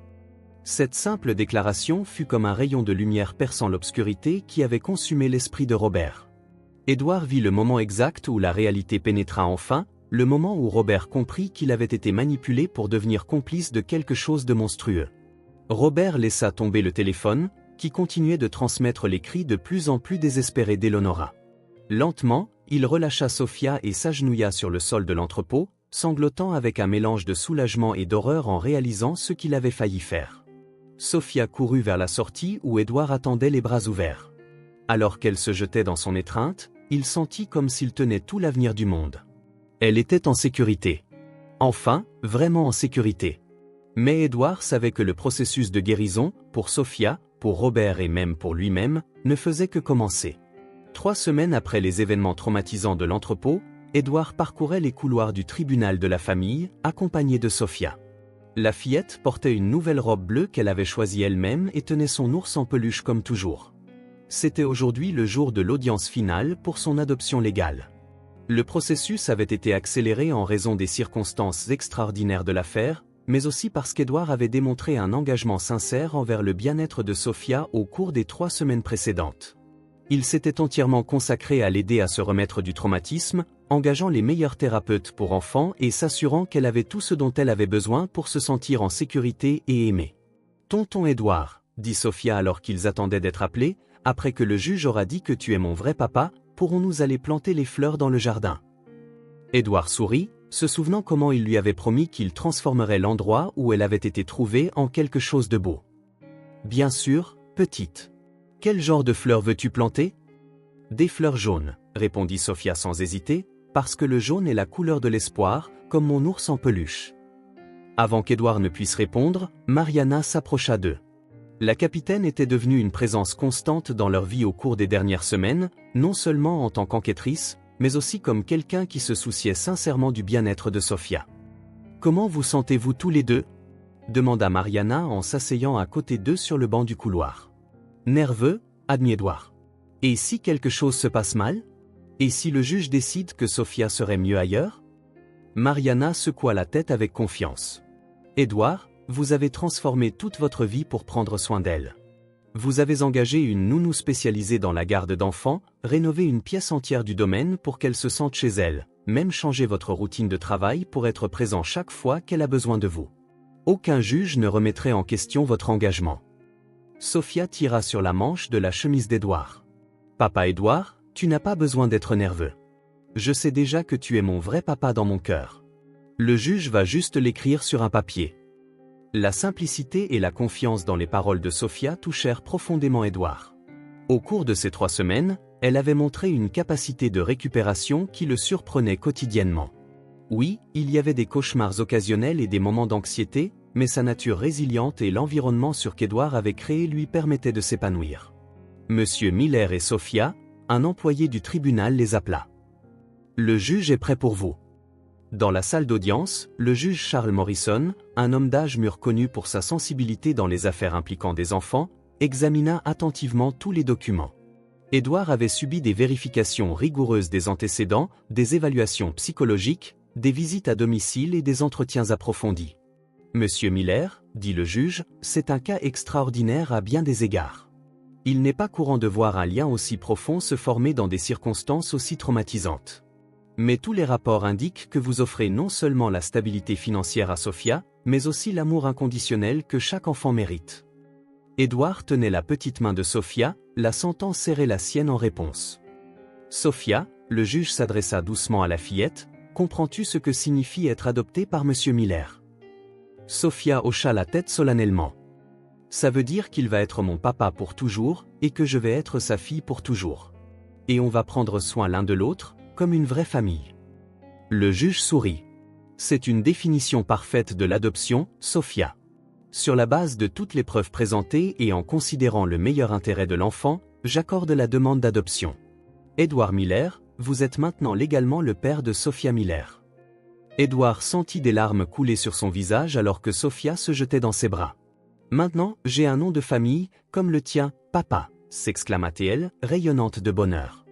Cette simple déclaration fut comme un rayon de lumière perçant l'obscurité qui avait consumé l'esprit de Robert. Édouard vit le moment exact où la réalité pénétra enfin, le moment où Robert comprit qu'il avait été manipulé pour devenir complice de quelque chose de monstrueux. Robert laissa tomber le téléphone, qui continuait de transmettre les cris de plus en plus désespérés d'Eleonora. Lentement, il relâcha Sophia et s'agenouilla sur le sol de l'entrepôt, sanglotant avec un mélange de soulagement et d'horreur en réalisant ce qu'il avait failli faire. Sophia courut vers la sortie où Édouard attendait les bras ouverts. Alors qu'elle se jetait dans son étreinte, il sentit comme s'il tenait tout l'avenir du monde. Elle était en sécurité. Enfin, vraiment en sécurité. Mais Édouard savait que le processus de guérison, pour Sophia, pour Robert et même pour lui-même, ne faisait que commencer. 3 semaines après les événements traumatisants de l'entrepôt, Édouard parcourait les couloirs du tribunal de la famille, accompagné de Sophia. La fillette portait une nouvelle robe bleue qu'elle avait choisie elle-même et tenait son ours en peluche comme toujours. C'était aujourd'hui le jour de l'audience finale pour son adoption légale. Le processus avait été accéléré en raison des circonstances extraordinaires de l'affaire, mais aussi parce qu'Édouard avait démontré un engagement sincère envers le bien-être de Sophia au cours des 3 semaines précédentes. Il s'était entièrement consacré à l'aider à se remettre du traumatisme, engageant les meilleurs thérapeutes pour enfants et s'assurant qu'elle avait tout ce dont elle avait besoin pour se sentir en sécurité et aimée. « Tonton Édouard, » dit Sophia alors qu'ils attendaient d'être appelés, « après que le juge aura dit que tu es mon vrai papa, pourrons-nous aller planter les fleurs dans le jardin ?» Édouard sourit, se souvenant comment il lui avait promis qu'il transformerait l'endroit où elle avait été trouvée en quelque chose de beau. « Bien sûr, petite. Quel genre de fleurs veux-tu planter ? » « Des fleurs jaunes, » répondit Sophia sans hésiter, « parce que le jaune est la couleur de l'espoir, comme mon ours en peluche. » Avant qu'Édouard ne puisse répondre, Mariana s'approcha d'eux. La capitaine était devenue une présence constante dans leur vie au cours des dernières semaines, non seulement en tant qu'enquêtrice, mais aussi comme quelqu'un qui se souciait sincèrement du bien-être de Sophia. « Comment vous sentez-vous tous les deux ?» demanda Mariana en s'asseyant à côté d'eux sur le banc du couloir. « Nerveux ?» admit Édouard. « Et si quelque chose se passe mal ? Et si le juge décide que Sophia serait mieux ailleurs ?» Mariana secoua la tête avec confiance. « Édouard, vous avez transformé toute votre vie pour prendre soin d'elle. Vous avez engagé une nounou spécialisée dans la garde d'enfants, rénové une pièce entière du domaine pour qu'elle se sente chez elle, même changé votre routine de travail pour être présent chaque fois qu'elle a besoin de vous. Aucun juge ne remettrait en question votre engagement. » Sophia tira sur la manche de la chemise d'Édouard. « Papa Édouard, tu n'as pas besoin d'être nerveux. Je sais déjà que tu es mon vrai papa dans mon cœur. Le juge va juste l'écrire sur un papier. » La simplicité et la confiance dans les paroles de Sophia touchèrent profondément Édouard. Au cours de ces 3 semaines, elle avait montré une capacité de récupération qui le surprenait quotidiennement. Oui, il y avait des cauchemars occasionnels et des moments d'anxiété, mais sa nature résiliente et l'environnement sur qu'Édouard avait créé lui permettaient de s'épanouir. Monsieur Miller et Sophia, un employé du tribunal les appela. « Le juge est prêt pour vous. » Dans la salle d'audience, le juge Charles Morrison, un homme d'âge mûr connu pour sa sensibilité dans les affaires impliquant des enfants, examina attentivement tous les documents. Édouard avait subi des vérifications rigoureuses des antécédents, des évaluations psychologiques, des visites à domicile et des entretiens approfondis. « Monsieur Miller, » dit le juge, « c'est un cas extraordinaire à bien des égards. Il n'est pas courant de voir un lien aussi profond se former dans des circonstances aussi traumatisantes. Mais tous les rapports indiquent que vous offrez non seulement la stabilité financière à Sophia, mais aussi l'amour inconditionnel que chaque enfant mérite. » Édouard tenait la petite main de Sophia, la sentant serrer la sienne en réponse. « Sophia, » le juge s'adressa doucement à la fillette, « comprends-tu ce que signifie être adoptée par Monsieur Miller ?» Sophia hocha la tête solennellement. « Ça veut dire qu'il va être mon papa pour toujours, et que je vais être sa fille pour toujours. Et on va prendre soin l'un de l'autre, comme une vraie famille. » Le juge sourit. « C'est une définition parfaite de l'adoption, Sophia. Sur la base de toutes les preuves présentées et en considérant le meilleur intérêt de l'enfant, j'accorde la demande d'adoption. Édouard Miller, vous êtes maintenant légalement le père de Sophia Miller. » Édouard sentit des larmes couler sur son visage alors que Sophia se jetait dans ses bras. « Maintenant, j'ai un nom de famille, comme le tien, papa !» s'exclama-t-elle, rayonnante de bonheur.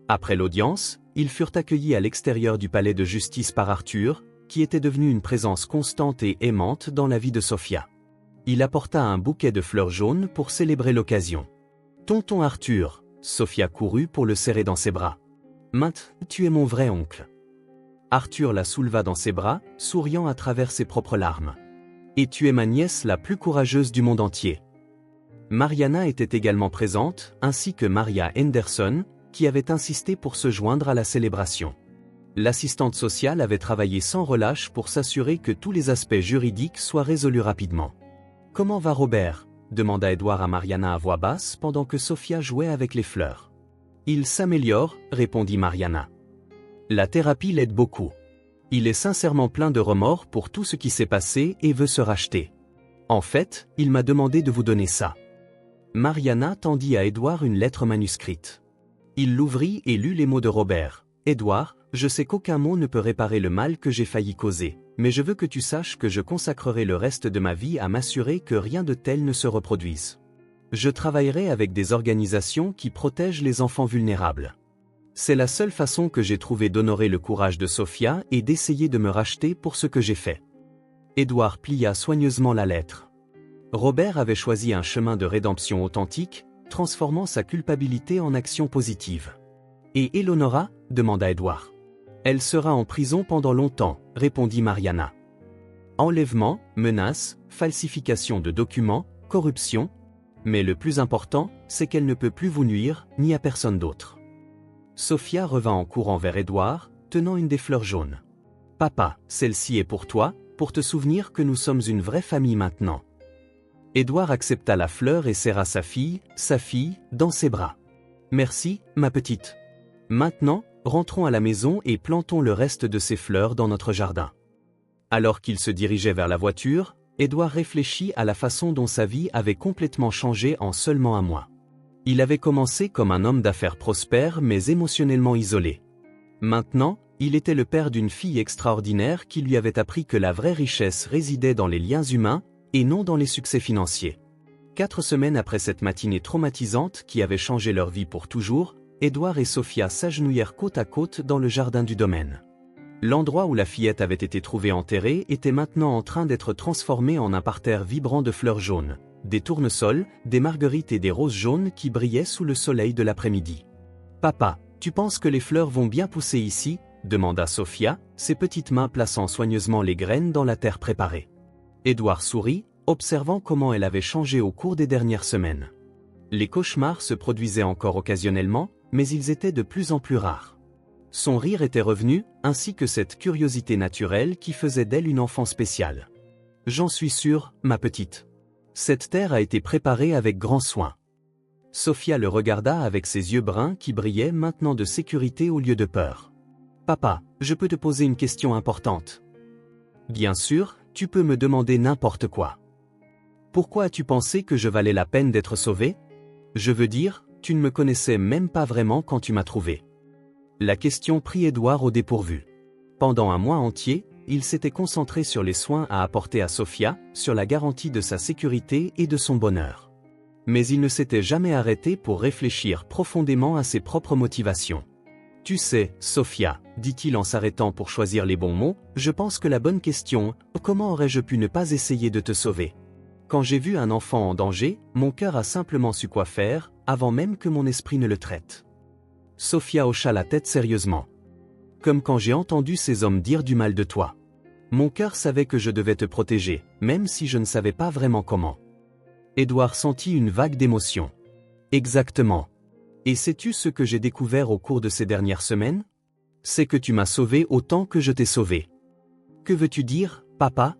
Après l'audience, ils furent accueillis à l'extérieur du palais de justice par Arthur, qui était devenu une présence constante et aimante dans la vie de Sophia. Il apporta un bouquet de fleurs jaunes pour célébrer l'occasion. Tonton Arthur, Sophia courut pour le serrer dans ses bras. Matt, tu es mon vrai oncle. Arthur la souleva dans ses bras, souriant à travers ses propres larmes. Et tu es ma nièce la plus courageuse du monde entier. Mariana était également présente, ainsi que Maria Henderson, qui avait insisté pour se joindre à la célébration. L'assistante sociale avait travaillé sans relâche pour s'assurer que tous les aspects juridiques soient résolus rapidement. « Comment va Robert ?» demanda Edward à Mariana à voix basse pendant que Sophia jouait avec les fleurs. « Il s'améliore, répondit Mariana. La thérapie l'aide beaucoup. Il est sincèrement plein de remords pour tout ce qui s'est passé et veut se racheter. En fait, il m'a demandé de vous donner ça. » Mariana tendit à Edward une lettre manuscrite. Il l'ouvrit et lut les mots de Robert. « Edward, je sais qu'aucun mot ne peut réparer le mal que j'ai failli causer, mais je veux que tu saches que je consacrerai le reste de ma vie à m'assurer que rien de tel ne se reproduise. Je travaillerai avec des organisations qui protègent les enfants vulnérables. C'est la seule façon que j'ai trouvé d'honorer le courage de Sophia et d'essayer de me racheter pour ce que j'ai fait. » Edward plia soigneusement la lettre. Robert avait choisi un chemin de rédemption authentique, transformant sa culpabilité en action positive. « Et Eleonora ?» demanda Edward. « Elle sera en prison pendant longtemps, » répondit Mariana. « Enlèvement, menaces, falsification de documents, corruption. Mais le plus important, c'est qu'elle ne peut plus vous nuire, ni à personne d'autre. » Sophia revint en courant vers Edward, tenant une des fleurs jaunes. « Papa, celle-ci est pour toi, pour te souvenir que nous sommes une vraie famille maintenant. » Edward accepta la fleur et serra sa fille, dans ses bras. « Merci, ma petite. Maintenant, rentrons à la maison et plantons le reste de ces fleurs dans notre jardin. » Alors qu'il se dirigeait vers la voiture, Edward réfléchit à la façon dont sa vie avait complètement changé en seulement un mois. Il avait commencé comme un homme d'affaires prospère mais émotionnellement isolé. Maintenant, il était le père d'une fille extraordinaire qui lui avait appris que la vraie richesse résidait dans les liens humains et non dans les succès financiers. 4 semaines après cette matinée traumatisante qui avait changé leur vie pour toujours, Edward et Sophia s'agenouillèrent côte à côte dans le jardin du domaine. L'endroit où la fillette avait été trouvée enterrée était maintenant en train d'être transformé en un parterre vibrant de fleurs jaunes, des tournesols, des marguerites et des roses jaunes qui brillaient sous le soleil de l'après-midi. « Papa, tu penses que les fleurs vont bien pousser ici ?» demanda Sophia, ses petites mains plaçant soigneusement les graines dans la terre préparée. Edward sourit, observant comment elle avait changé au cours des dernières semaines. Les cauchemars se produisaient encore occasionnellement, mais ils étaient de plus en plus rares. Son rire était revenu, ainsi que cette curiosité naturelle qui faisait d'elle une enfant spéciale. « J'en suis sûre, ma petite. Cette terre a été préparée avec grand soin. » Sophia le regarda avec ses yeux bruns qui brillaient maintenant de sécurité au lieu de peur. « Papa, je peux te poser une question importante. » « Bien sûr, tu peux me demander n'importe quoi. » « Pourquoi as-tu pensé que je valais la peine d'être sauvé ? Je veux dire, tu ne me connaissais même pas vraiment quand tu m'as trouvé. » La question prit Edward au dépourvu. Pendant un mois entier, il s'était concentré sur les soins à apporter à Sophia, sur la garantie de sa sécurité et de son bonheur. Mais il ne s'était jamais arrêté pour réfléchir profondément à ses propres motivations. « Tu sais, Sophia, dit-il en s'arrêtant pour choisir les bons mots, je pense que la bonne question, comment aurais-je pu ne pas essayer de te sauver ? Quand j'ai vu un enfant en danger, mon cœur a simplement su quoi faire, avant même que mon esprit ne le traite. » Sophia hocha la tête sérieusement. « Comme quand j'ai entendu ces hommes dire du mal de toi. Mon cœur savait que je devais te protéger, même si je ne savais pas vraiment comment. » Edward sentit une vague d'émotion. « Exactement. Et sais-tu ce que j'ai découvert au cours de ces dernières semaines ? C'est que tu m'as sauvé autant que je t'ai sauvé. » « Que veux-tu dire, papa ? »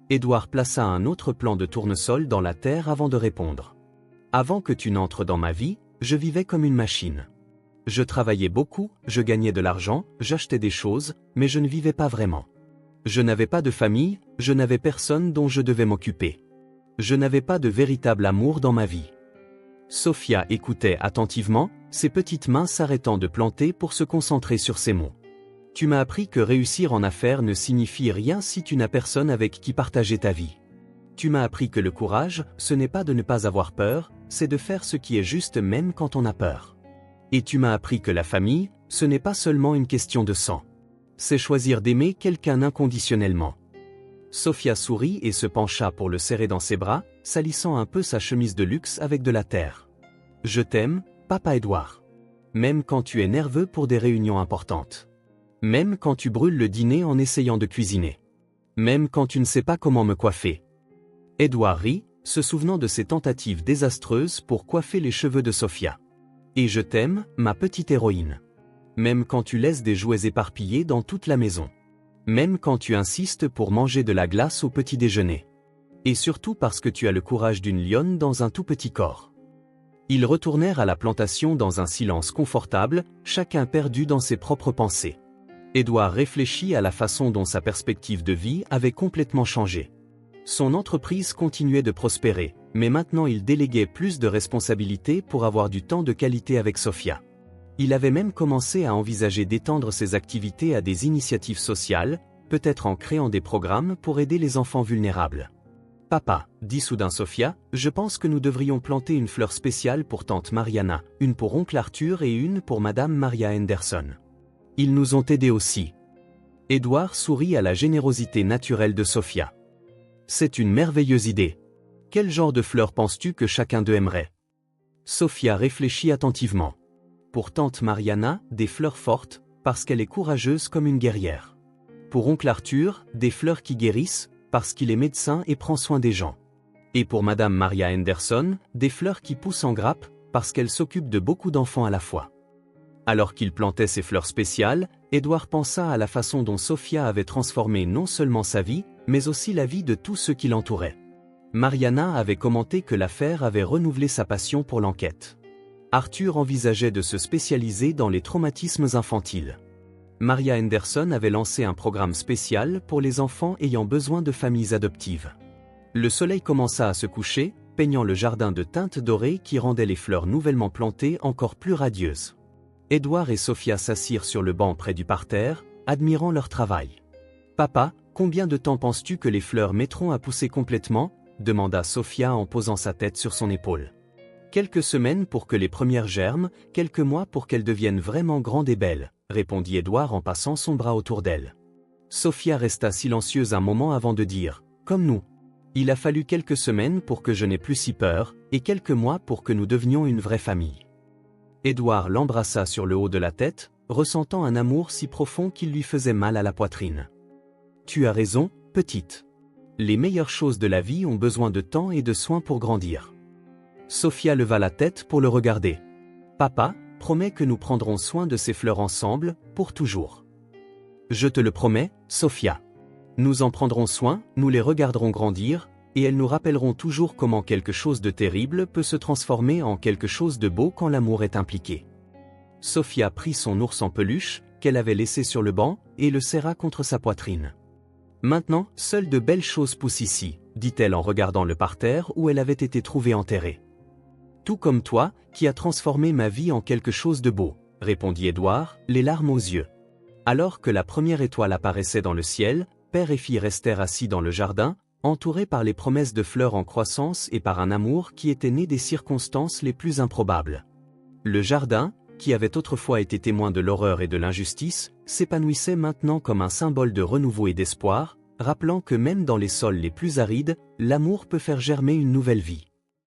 Edward plaça un autre plant de tournesol dans la terre avant de répondre. « Avant que tu n'entres dans ma vie, je vivais comme une machine. Je travaillais beaucoup, je gagnais de l'argent, j'achetais des choses, mais je ne vivais pas vraiment. Je n'avais pas de famille, je n'avais personne dont je devais m'occuper. Je n'avais pas de véritable amour dans ma vie. » Sophia écoutait attentivement, ses petites mains s'arrêtant de planter pour se concentrer sur ces mots. « Tu m'as appris que réussir en affaires ne signifie rien si tu n'as personne avec qui partager ta vie. Tu m'as appris que le courage, ce n'est pas de ne pas avoir peur, c'est de faire ce qui est juste même quand on a peur. Et tu m'as appris que la famille, ce n'est pas seulement une question de sang. C'est choisir d'aimer quelqu'un inconditionnellement. » Sophia sourit et se pencha pour le serrer dans ses bras, salissant un peu sa chemise de luxe avec de la terre. Je t'aime, papa Édouard. Même quand tu es nerveux pour des réunions importantes. Même quand tu brûles le dîner en essayant de cuisiner. Même quand tu ne sais pas comment me coiffer. Édouard rit, se souvenant de ses tentatives désastreuses pour coiffer les cheveux de Sophia. Et je t'aime, ma petite héroïne. Même quand tu laisses des jouets éparpillés dans toute la maison. Même quand tu insistes pour manger de la glace au petit déjeuner. Et surtout parce que tu as le courage d'une lionne dans un tout petit corps. Ils retournèrent à la plantation dans un silence confortable, chacun perdu dans ses propres pensées. Édouard réfléchit à la façon dont sa perspective de vie avait complètement changé. Son entreprise continuait de prospérer, mais maintenant il déléguait plus de responsabilités pour avoir du temps de qualité avec Sophia. Il avait même commencé à envisager d'étendre ses activités à des initiatives sociales, peut-être en créant des programmes pour aider les enfants vulnérables. « Papa, dit soudain Sophia, je pense que nous devrions planter une fleur spéciale pour tante Mariana, une pour oncle Arthur et une pour madame Maria Henderson. Ils nous ont aidés aussi. » Édouard sourit à la générosité naturelle de Sophia. C'est une merveilleuse idée. Quel genre de fleurs penses-tu que chacun d'eux aimerait? Sophia réfléchit attentivement. Pour tante Mariana, des fleurs fortes, parce qu'elle est courageuse comme une guerrière. Pour oncle Arthur, des fleurs qui guérissent, parce qu'il est médecin et prend soin des gens. Et pour madame Maria Henderson, des fleurs qui poussent en grappe, parce qu'elle s'occupe de beaucoup d'enfants à la fois. Alors qu'il plantait ces fleurs spéciales, Édouard pensa à la façon dont Sophia avait transformé non seulement sa vie, mais aussi la vie de tous ceux qui l'entouraient. Mariana avait commenté que l'affaire avait renouvelé sa passion pour l'enquête. Arthur envisageait de se spécialiser dans les traumatismes infantiles. Maria Henderson avait lancé un programme spécial pour les enfants ayant besoin de familles adoptives. Le soleil commença à se coucher, peignant le jardin de teintes dorées qui rendait les fleurs nouvellement plantées encore plus radieuses. Édouard et Sophia s'assirent sur le banc près du parterre, admirant leur travail. « Papa, combien de temps penses-tu que les fleurs mettront à pousser complètement » demanda Sophia en posant sa tête sur son épaule. « Quelques semaines pour que les premières germent, quelques mois pour qu'elles deviennent vraiment grandes et belles, répondit Édouard en passant son bras autour d'elle. Sophia resta silencieuse un moment avant de dire « Comme nous. Il a fallu quelques semaines pour que je n'ai plus si peur, et quelques mois pour que nous devenions une vraie famille. » Édouard l'embrassa sur le haut de la tête, ressentant un amour si profond qu'il lui faisait mal à la poitrine. « Tu as raison, petite. Les meilleures choses de la vie ont besoin de temps et de soins pour grandir. » Sophia leva la tête pour le regarder. « Papa, promets que nous prendrons soin de ces fleurs ensemble, pour toujours. » « Je te le promets, Sophia. Nous en prendrons soin, nous les regarderons grandir, et elles nous rappelleront toujours comment quelque chose de terrible peut se transformer en quelque chose de beau quand l'amour est impliqué. » Sophia prit son ours en peluche, qu'elle avait laissé sur le banc, et le serra contre sa poitrine. « Maintenant, seules de belles choses poussent ici, dit-elle en regardant le parterre où elle avait été trouvée enterrée. « Tout comme toi, qui as transformé ma vie en quelque chose de beau, répondit Édouard, les larmes aux yeux. Alors que la première étoile apparaissait dans le ciel, père et fille restèrent assis dans le jardin, entourés par les promesses de fleurs en croissance et par un amour qui était né des circonstances les plus improbables. Le jardin, qui avait autrefois été témoin de l'horreur et de l'injustice, s'épanouissait maintenant comme un symbole de renouveau et d'espoir, rappelant que même dans les sols les plus arides, l'amour peut faire germer une nouvelle vie.